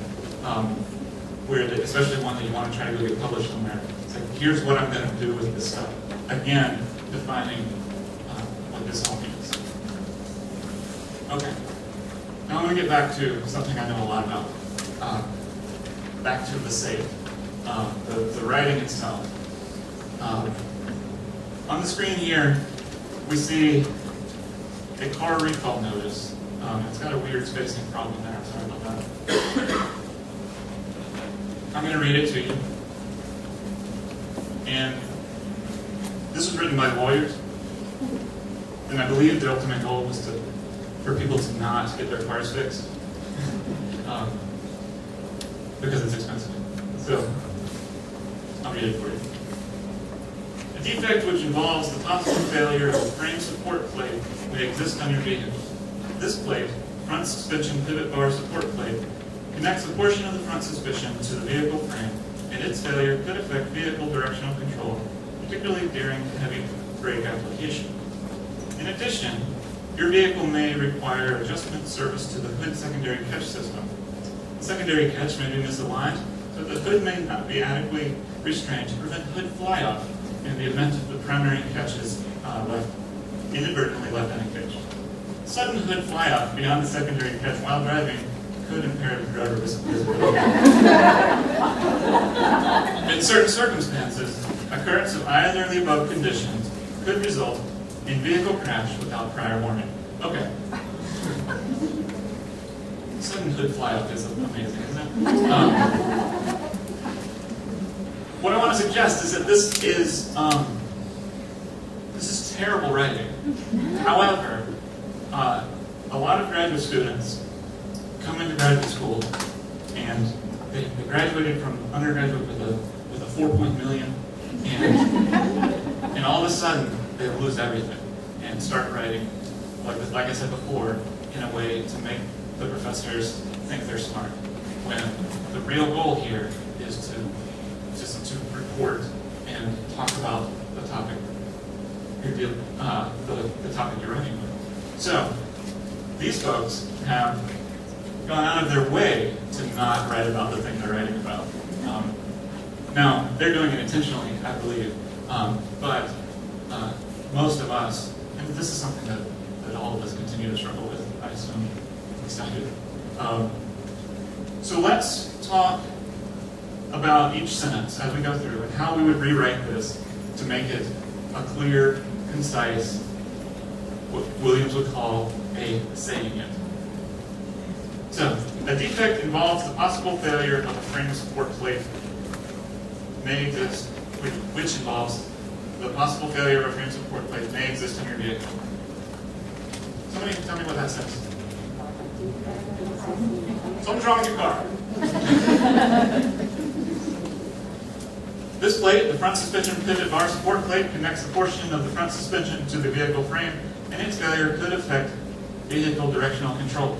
Speaker 21: especially one that you want to try to go get published somewhere. It's like, here's what I'm going to do with this stuff. Again, defining what this all means. Okay. Now I'm going to get back to something I know a lot about. Back to the SAFE, the writing itself. On the screen here, we see a car recall notice. It's got a weird spacing problem there. Sorry about that. I'm going to read it to you. And this was written by lawyers. And I believe the ultimate goal was for people to not get their cars fixed. Because it's expensive. So, I'll read it for you. A defect which involves the possible failure of a frame support plate may exist on your vehicle. This plate, front suspension pivot bar support plate, connects a portion of the front suspension to the vehicle frame, and its failure could affect vehicle directional control, particularly during heavy brake application. In addition, your vehicle may require adjustment service to the hood secondary catch system. The secondary catch may be misaligned, so the hood may not be adequately restrained to prevent hood fly-off in the event of the primary catch is inadvertently left unengaged. Sudden hood fly-off beyond the secondary catch while driving could impair the driver visibility. In certain circumstances, occurrence of either of the above conditions could result in vehicle crash without prior warning. Okay. Sudden hood fly-off is amazing, isn't it? What I want to suggest is that this is terrible writing. However, a lot of graduate students come into graduate school and they graduated from undergraduate with a 4 million, and all of a sudden they lose everything and start writing, like I said before, in a way to make the professors think they're smart, when the real goal here is to report and talk about the topic the topic you're writing with. So these folks have gone out of their way to not write about the thing they're writing about. Now, they're doing it intentionally, I believe, but most of us, and this is something that all of us continue to struggle with, I assume, at least I do. So let's talk about each sentence as we go through and how we would rewrite this to make it a clear, concise, what Williams would call a saying it. So, a defect involves the possible failure of a frame support plate may exist, which involves the possible failure of a frame support plate may exist in your vehicle. Somebody can tell me what that says. Something's wrong with your car. This plate, the front suspension pivot bar support plate, connects a portion of the front suspension to the vehicle frame, and its failure could affect vehicle directional control.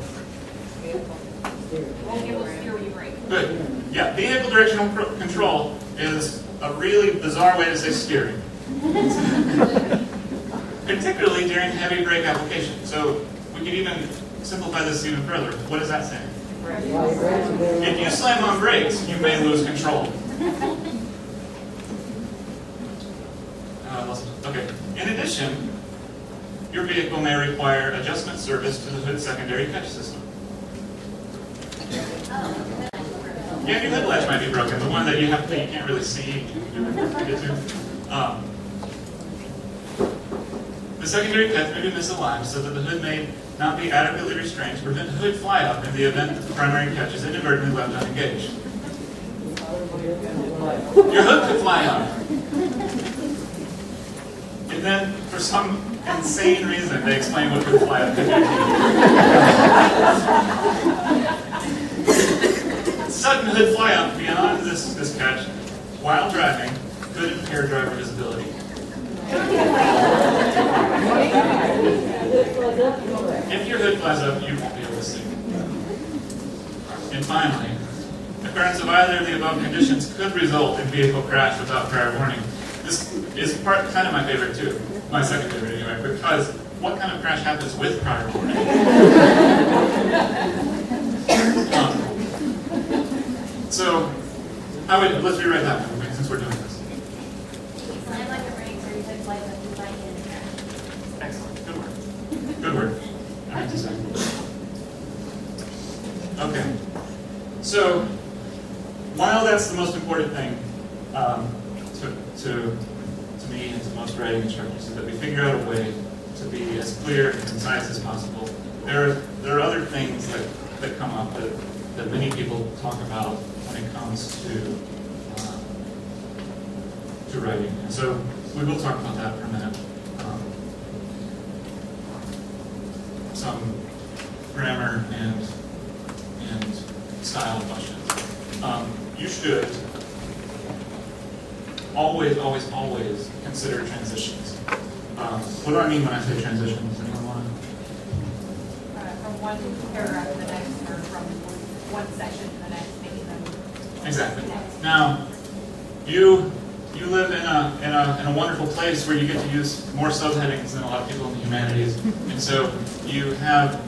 Speaker 10: Won't be able to steer when you brake.
Speaker 21: Good. Yeah, vehicle directional control is a really bizarre way to say steering. Particularly during heavy brake application. So we could even simplify this even further. What does that say? If you slam on brakes, you may lose control. Okay. In addition, your vehicle may require adjustment service to the hood secondary catch system. Yeah, your hood latch might be broken. The one that you can't really see. The secondary catch may be misaligned so that the hood may not be adequately restrained to prevent hood fly-up in the event that the primary catch is inadvertently left unengaged. Your hood could fly up. And then, for some insane reason, they explain what could fly up. Sudden hood fly-up beyond this catch while driving could impair driver visibility. If your hood flies up, you won't be able to see. And finally, occurrence of either of the above conditions could result in vehicle crash without prior warning. This is kind of my favorite too, my second favorite anyway, because what kind of crash happens with prior warning? So, let's rewrite that one since we're doing this.
Speaker 10: Slam like a brakes or you could fly up and find in the crash.
Speaker 21: Excellent. Good word. Good word. I meant to say. Okay. So, while that's the most important thing to me and to most writing instructors, is that we figure out a way to be as clear and concise as possible. There are other things that come up that many people talk about when it comes to writing. And so we will talk about that for a minute. Some grammar and style questions. You should always consider transitions. What do I mean when I say transitions? Anyone want to?
Speaker 10: From one paragraph to the next, or from one section to the next, making them.
Speaker 21: Exactly. Now, you live in a wonderful place where you get to use more subheadings than a lot of people in the humanities, and so you have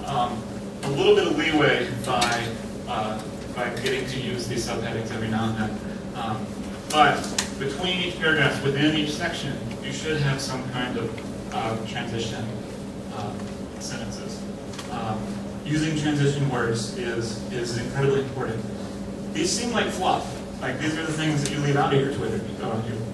Speaker 21: a little bit of leeway by getting to use these subheadings every now and then. But between each paragraph, within each section, you should have some kind of transition sentences. Using transition words is incredibly important. These seem like fluff. Like these are the things that you leave out of your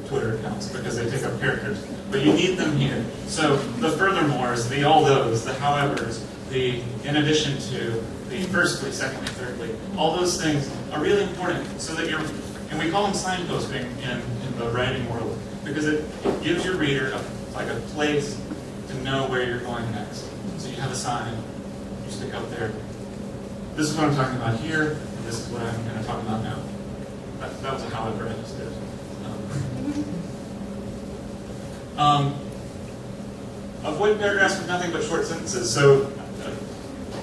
Speaker 21: Twitter accounts because they take up characters. But you need them here. So the furthermores, the although,s, the howevers, the in addition to, the firstly, secondly, thirdly, all those things are really important so that and we call them signposting in the writing world because it gives your reader a place to know where you're going next. So you have a sign, you stick up there. This is what I'm talking about here, and this is what I'm going to talk about now. That was a however I just did. Avoid paragraphs with nothing but short sentences. So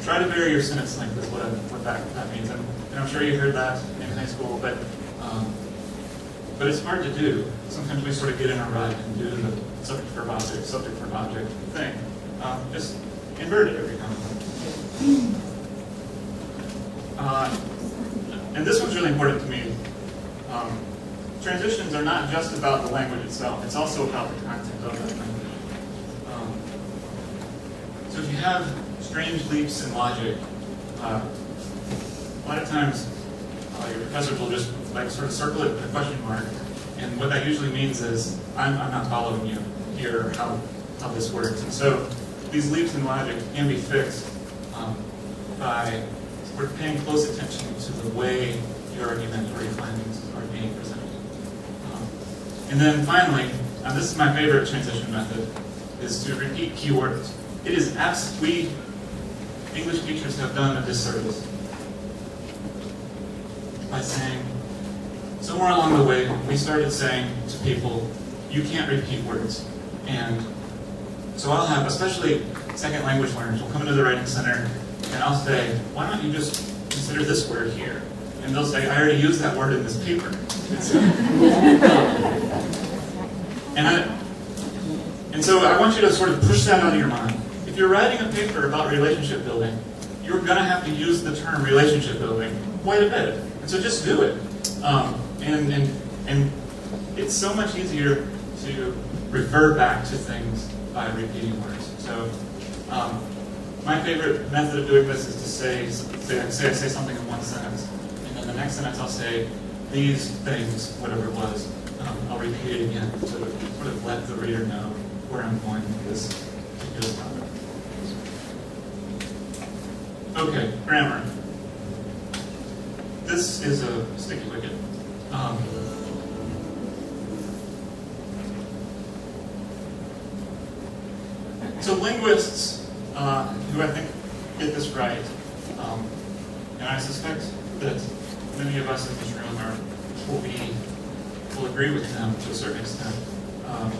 Speaker 21: try to vary your sentence length is what that means. And I'm sure you heard that in high school, but it's hard to do. Sometimes we sort of get in a rut and do the subject verb object thing. Just invert it every time. and this one's really important to me. Transitions are not just about the language itself, it's also about the content of that language. So if you have strange leaps in logic, a lot of times your professors will just like sort of circle it with a question mark, and what that usually means is, I'm not following you here, how this works. And so these leaps in logic can be fixed by sort of paying close attention to the way your argumentary findings are being presented. And then finally, and this is my favorite transition method, is to repeat keywords. It is we English teachers have done a disservice by saying, somewhere along the way, we started saying to people, you can't repeat words. And so I'll have, especially second language learners, will come into the Writing Center, and I'll say, why don't you just consider this word here? And they'll say, I already used that word in this paper. And so I want you to sort of push that out of your mind. If you're writing a paper about relationship building, you're going to have to use the term relationship building quite a bit. And so just do it. And it's so much easier to refer back to things by repeating words. So my favorite method of doing this is to say something in one sentence, and then the next sentence I'll say these things, whatever it was. I'll repeat it again to sort of let the reader know where I'm going with this particular topic. Okay, grammar. This is a sticky wicket. So linguists, who I think get this right, and I suspect that many of us in this room will agree with them to a certain extent,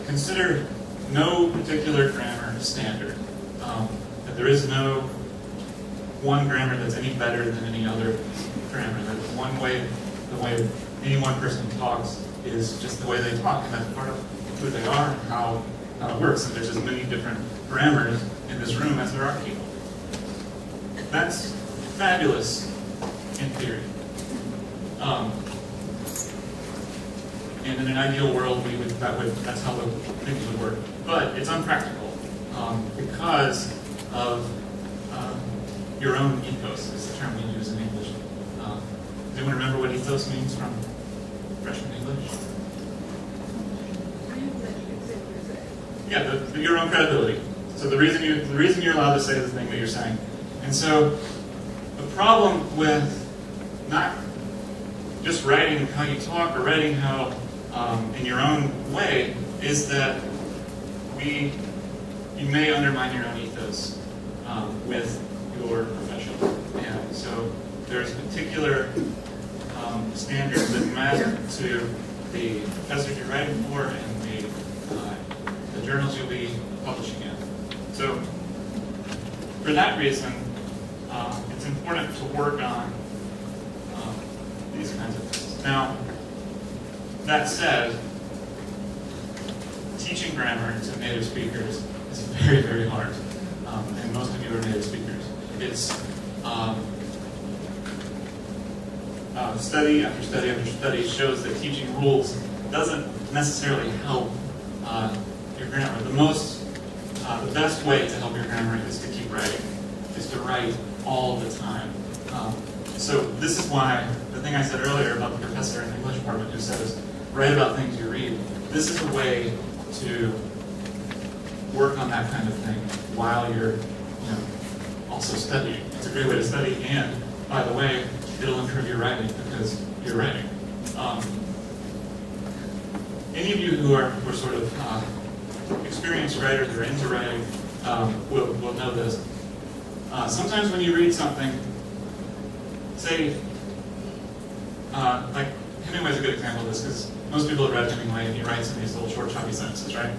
Speaker 21: consider no particular grammar standard. That there is no one grammar that's any better than any other grammar. That the way any one person talks is just the way they talk, and that's part of who they are and how it works. And there's as many different grammars in this room as there are people. That's fabulous in theory. And in an ideal world, that's how things would work. But it's unpractical because of your own ethos, is the term we use in English. Does anyone remember what ethos means from freshman English? Yeah, your own credibility. So the reason you're allowed to say the thing that you're saying. And so the problem with not just writing how you talk or writing how in your own way is that you may undermine your own ethos with your profession. And so there's particular standards that matter to the professors you're writing for and the journals you'll be publishing in. So for that reason, it's important to work on these kinds of things. Now, that said, teaching grammar to native speakers is very, very hard. And most of you are native speakers. It's study after study after study shows that teaching rules doesn't necessarily help your grammar. The best way to help your grammar is to keep writing, is to write all the time. So this is why the thing I said earlier about the professor in the English department who says, write about things you read. This is a way to work on that kind of thing while you're also studying. It's a great way to study, and by the way, it'll improve your writing because you're writing. Any of you who are sort of experienced writers or into writing will know this. Sometimes when you read something, say, like Hemingway's a good example of this because most people have read Hemingway and he writes in these little short, choppy sentences, right?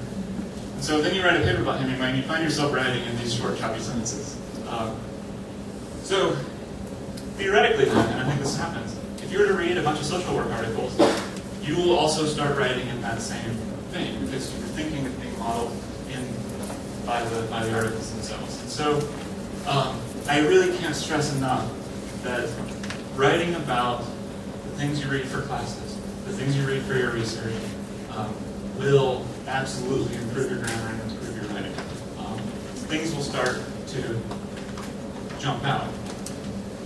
Speaker 21: And so then you write a paper about Hemingway and you find yourself writing in these short, choppy sentences. So theoretically then, and I think this happens, if you were to read a bunch of social work articles, you will also start writing in that same vein because your thinking is being modeled by the articles themselves. And so I really can't stress enough that writing about the things you read for classes, the things you read for your research, will absolutely improve your grammar and improve your writing. Things will start to jump out,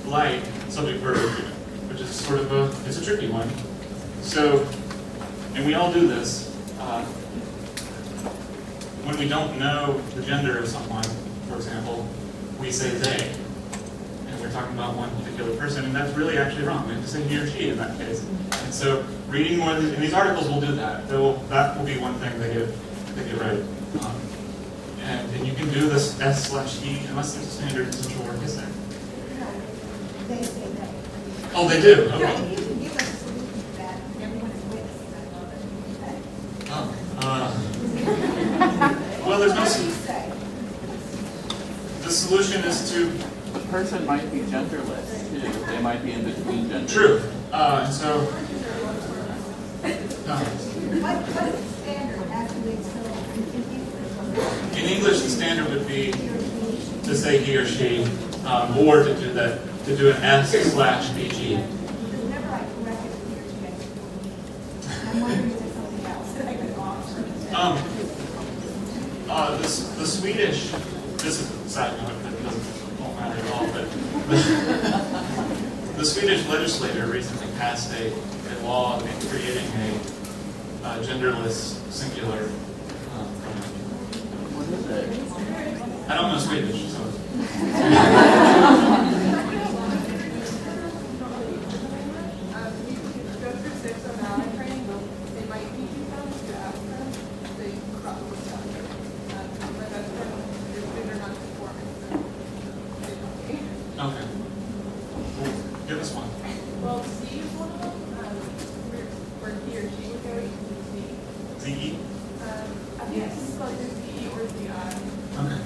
Speaker 21: like subject-verb agreement, which is sort of it's a tricky one. So, and we all do this. When we don't know the gender of someone, for example, we say they, and we're talking about one particular person, and that's really actually wrong. We have to say he or she in that case. And so, reading more of these, and these articles will do that. That will be one thing they get right. And you can do this S/E unless there's a standard central work, is there?
Speaker 2: They say that.
Speaker 21: Oh, they do? Okay.
Speaker 2: Yeah, you can give us a solution to that. Everyone is witness. I love it.
Speaker 21: Well, there's no.
Speaker 2: What do you say?
Speaker 21: The solution is to.
Speaker 4: The person might be genderless too. They might be in between genders.
Speaker 21: True. And so.
Speaker 2: What is the standard actually?
Speaker 21: In English, the standard would be to say he or she, or to do that, to do an S/BG.
Speaker 2: Whenever I correct it here today, I'm wondering if there's something else that I could offer.
Speaker 21: The Swedish, this is a side note that won't matter at all, but the Swedish legislature recently passed a law creating a genderless singular pronoun.
Speaker 4: What is it?
Speaker 21: I don't know Swedish, so. Okay. Give us one.
Speaker 9: Well, C is one of them, where he or she would go, you can do C.
Speaker 21: Z-E?
Speaker 9: I think it's called either Z or Z-I.
Speaker 21: Okay.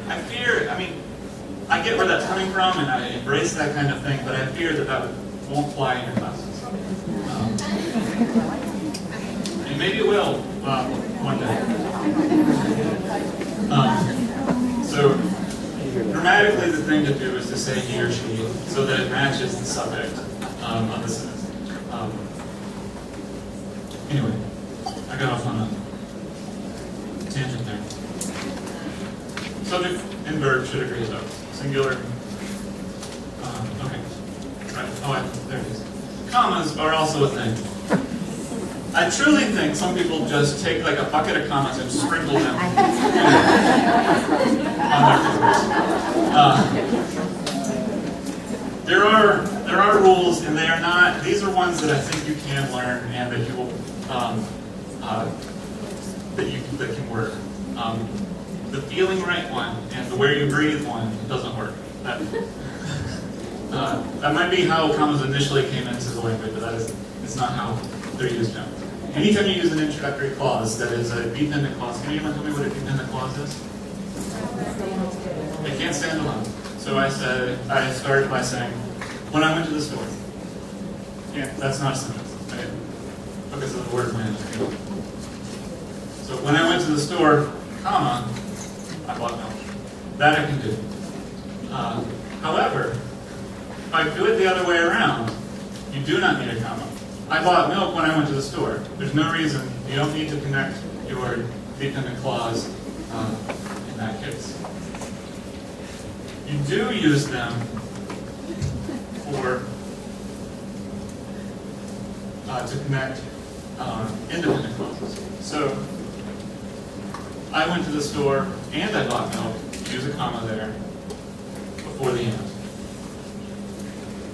Speaker 21: I fear, I get where that's coming from, and I embrace that kind of thing, but I fear that won't fly in your classes. And maybe it will one day. So, grammatically, the thing to do is to say he or she so that it matches the subject of the sentence. Anyway, I got off on a tangent there. Subject and verb should agree though. Singular. Okay. Right. Oh, there it is. Commas are also a thing. I truly think some people just take like a bucket of commas and sprinkle them on their papers. There are rules, and they are not. These are ones that I think you can learn and that you will that can work. The feeling right one and the where you breathe one doesn't work. That might be how commas initially came into the language, but it's not how they're used now. Anytime you use an introductory clause that is a dependent clause, can anyone tell me what a dependent clause is? It can't stand alone. So I started by saying, when I went to the store. Yeah, that's not a sentence. Right? Because of the word when. So when I went to the store, comma, I bought milk. That I can do. However, if I do it the other way around, you do not need a comma. I bought milk when I went to the store. There's no reason. You don't need to connect your dependent clause in that case. You do use them for to connect independent clauses. So I went to the store and I bought milk. Use a comma there before the and.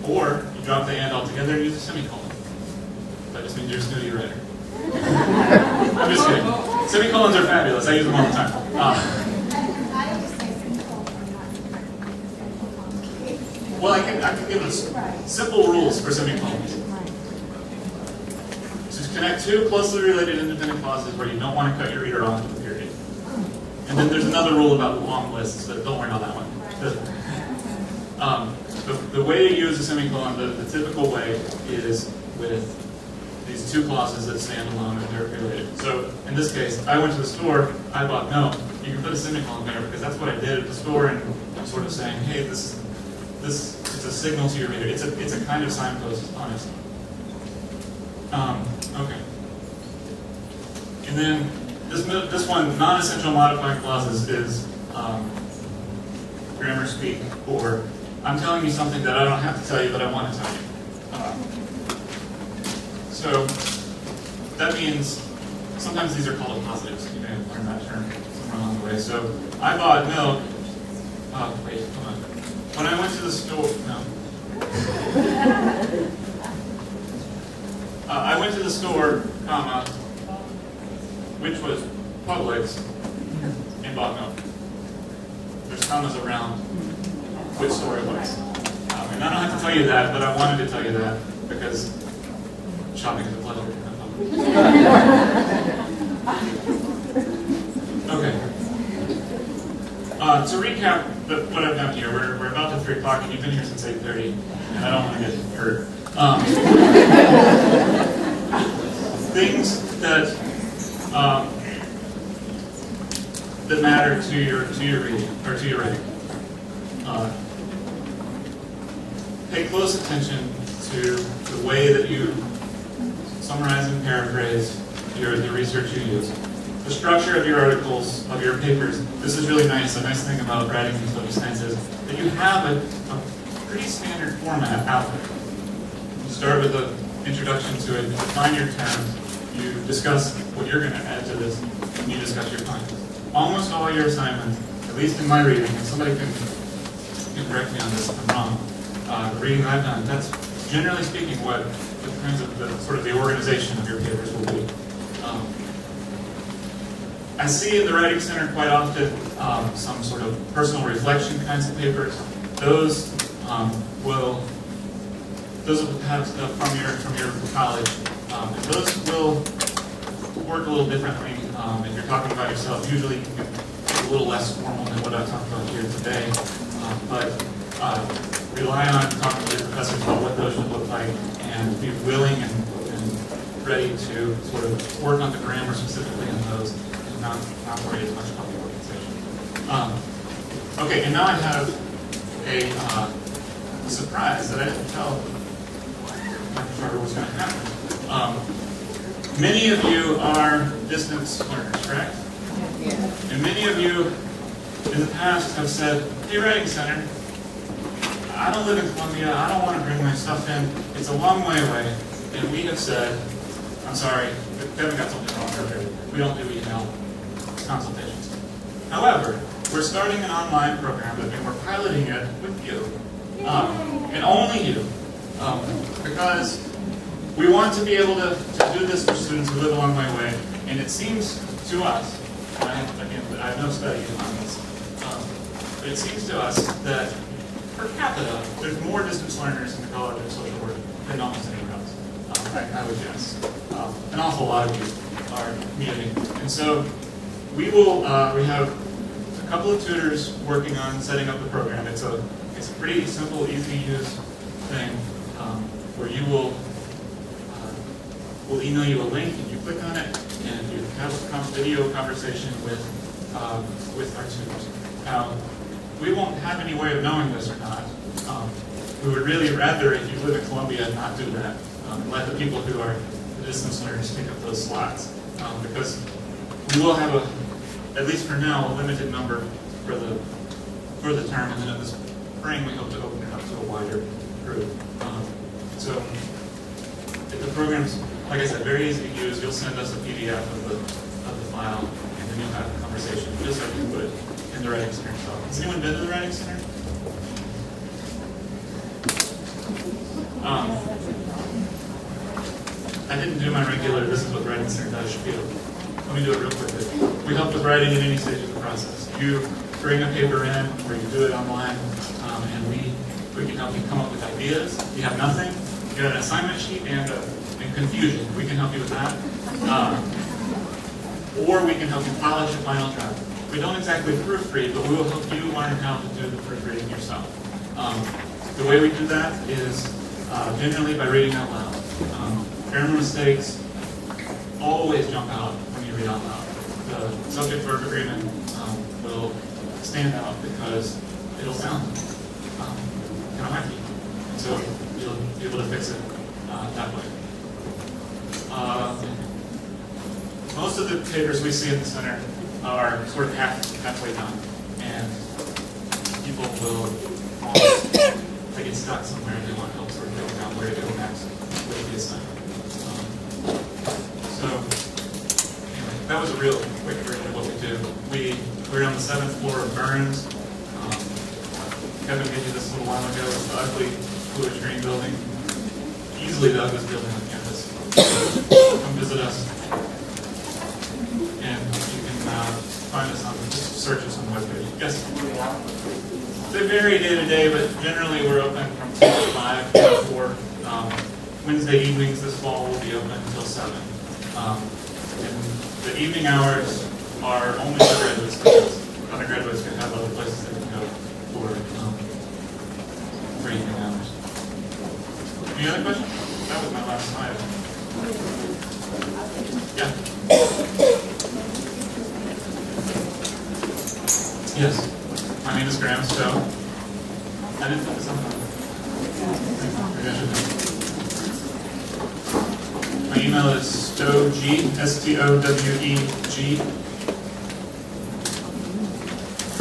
Speaker 21: Or you drop the and altogether and use a semicolon. That just means you're a snooty writer. I'm just kidding. Semicolons are fabulous. I use them all the time. Well, I can give us simple rules for semicolons. To connect two closely related independent clauses where you don't want to cut your reader off to the period. And then there's another rule about long lists, but don't worry about that one. The way to use a semicolon, the typical way is with these two clauses that stand alone and they're related. So in this case, I went to the store, I bought milk. You can put a semicolon there because that's what I did at the store, and I'm sort of saying, hey, this it's a signal to your reader. It's a kind of signpost on its own. Okay. And then this one, non-essential modifying clauses, is grammar speak, or I'm telling you something that I don't have to tell you, but I want to tell you. So that means sometimes these are called positives. You may have learned that term somewhere along the way. So I bought milk. Wait, hold on. When I went to the store, no. I went to the store, comma, which was Publix, and bought milk. There's commas around which store it was. And I don't have to tell you that, but I wanted to tell you that because shopping is a pleasure. Okay. To recap what I've done here, we're about to 3 o'clock, and you've been here since 8:30, and I don't want to get hurt. Things that that matter to your reading or to your writing. Pay close attention to the way that you summarize and paraphrase the research you use. The structure of your articles, of your papers. This is really nice. A nice thing about writing in social science is that you have a pretty standard format out there. You start with an introduction to it, you define your terms, you discuss what you're going to add to this, and you discuss your findings. Almost all your assignments, at least in my reading, and somebody can correct me on this if I'm wrong, the reading I've done, that's generally speaking what kinds of the organization of your papers will be. I see in the Writing Center quite often some sort of personal reflection kinds of papers. Those will have stuff from your college. And those will work a little differently. If you're talking about yourself, usually it's a little less formal than what I've talked about here today. But rely on talking to your professors about what those should look like, and be willing and ready to sort of work on the grammar specifically in those, and not worry as much about the organization. Okay, and now I have a surprise that I didn't tell my professor was going to happen. Many of you are distance learners, correct? Yeah. And many of you in the past have said, hey, Writing Center, I don't live in Columbia, I don't want to bring my stuff in, it's a long way away. And we have said, I'm sorry, Kevin got something wrong earlier, we don't do email consultations. However, we're starting an online program, and we're piloting it with you, and only you, because we want to be able to do this for students who live a long way away, and it seems to us, and I have no study on this, but it seems to us that per capita, there's more distance learners in the College of Social Work than almost anywhere else. I would guess. An awful lot of you are commuting. And so we will, we have a couple of tutors working on setting up the program. It's a pretty simple, easy to use thing where you will, we'll email you a link and you click on it and you have a video conversation with our tutors. Now, we won't have any way of knowing this or not. We would really rather, if you live in Columbia, not do that. Let the people who are the distance learners take up those slots. Because we will have, at least for now, a limited number for the term, and then in the spring we hope to open it up to a wider group. So if the program's, like I said, very easy to use, you'll send us a PDF of the file, and then you'll have a conversation, just like you would in the Writing Center itself. Has anyone been to the Writing Center? I didn't do my regular, this is what Writing Center does spiel. Let me do it real quickly. We help with writing in any stage of the process. You bring a paper in, or you do it online, and we can help you come up with ideas. You have nothing, you got an assignment sheet and confusion. We can help you with that. Or we can help you polish a final draft. We don't exactly proofread, but we will help you learn how to do the proofreading yourself. The way we do that is generally by reading out loud. Grammar mistakes always jump out when you read out loud. The subject-verb agreement will stand out because it'll sound kind of wacky. And so you'll be able to fix it that way. Most of the papers we see in the center are sort of halfway done, and people will almost get stuck somewhere and they want help sort of figuring out where to go next with the assignment. So anyway, that was a real quick version of what we do. We're on the 7th floor of Burns. Kevin gave you this a little while ago. It's the ugly bluish green building. Easily the ugliest building on campus. Come visit us. And you can find us on, just search us on the webpage. Yes? They vary day to day, but generally we're open from 2 to 5, 2 to 4. Wednesday evenings this fall will be open until 7. And the evening hours are only for graduate students. Undergraduates can have other places they can go for evening hours. Any other questions? That was my last slide. Yeah. Yes. My name is Graham Stowe. I didn't put this on. My email is stoweg, STOWEG,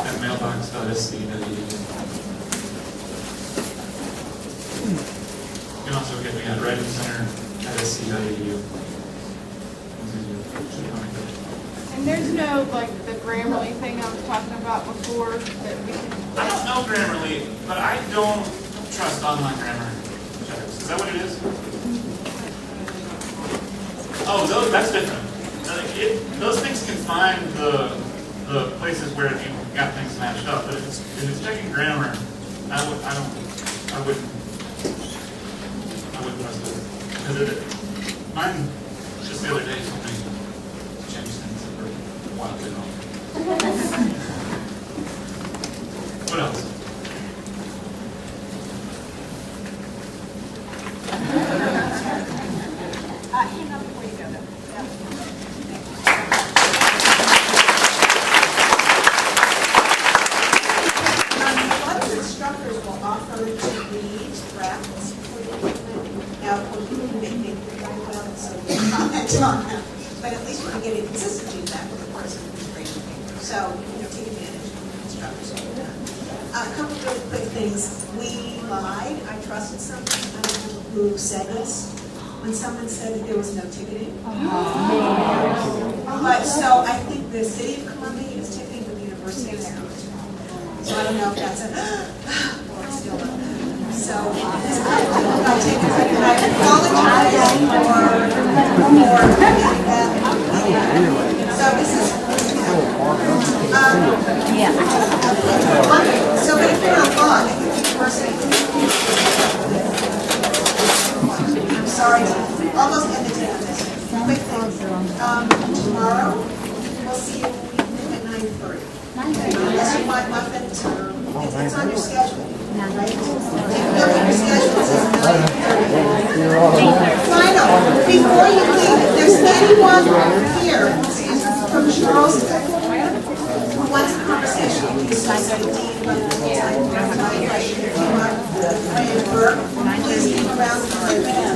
Speaker 21: at mailbox.sc.edu. You can also get me at Writing Center at sc.edu.
Speaker 9: And there's no, like, the Grammarly thing I was talking about before that we can...
Speaker 21: I don't know Grammarly, but I don't trust online grammar checks. Is that what it is? Oh, that's different. Those things can find the places where you got things matched up, but if it's checking grammar, I wouldn't trust it. Because mine just the other day told me to change things that were wildly wrong. What else?
Speaker 20: Hang on before you go, though. A lot of instructors will offer to read drafts for the equipment. Now, when people make very well, so we comment on them. But at least we're getting consistent feedback with the person who's grading paper. So, take advantage of instructors all the time. A couple of really quick things. We lied. I trusted something. I don't know who said this. When someone said that there was no ticketing. But so I think the city of Columbia is ticketing, but the university is not. So I don't know if that's a, or it's still not. So this kind of people got tickets, and I apologize for making that. So this is, so but if you're not on, I think the university. I'm sorry to almost end the day on this. Quick thing. Tomorrow, we'll see you at 9:30. Unless you want muffins or it's on your schedule, right? If you look at your schedule, it says 9:30. Final, before you leave, if there's anyone here from Charleston who wants a conversation, please say, Dean,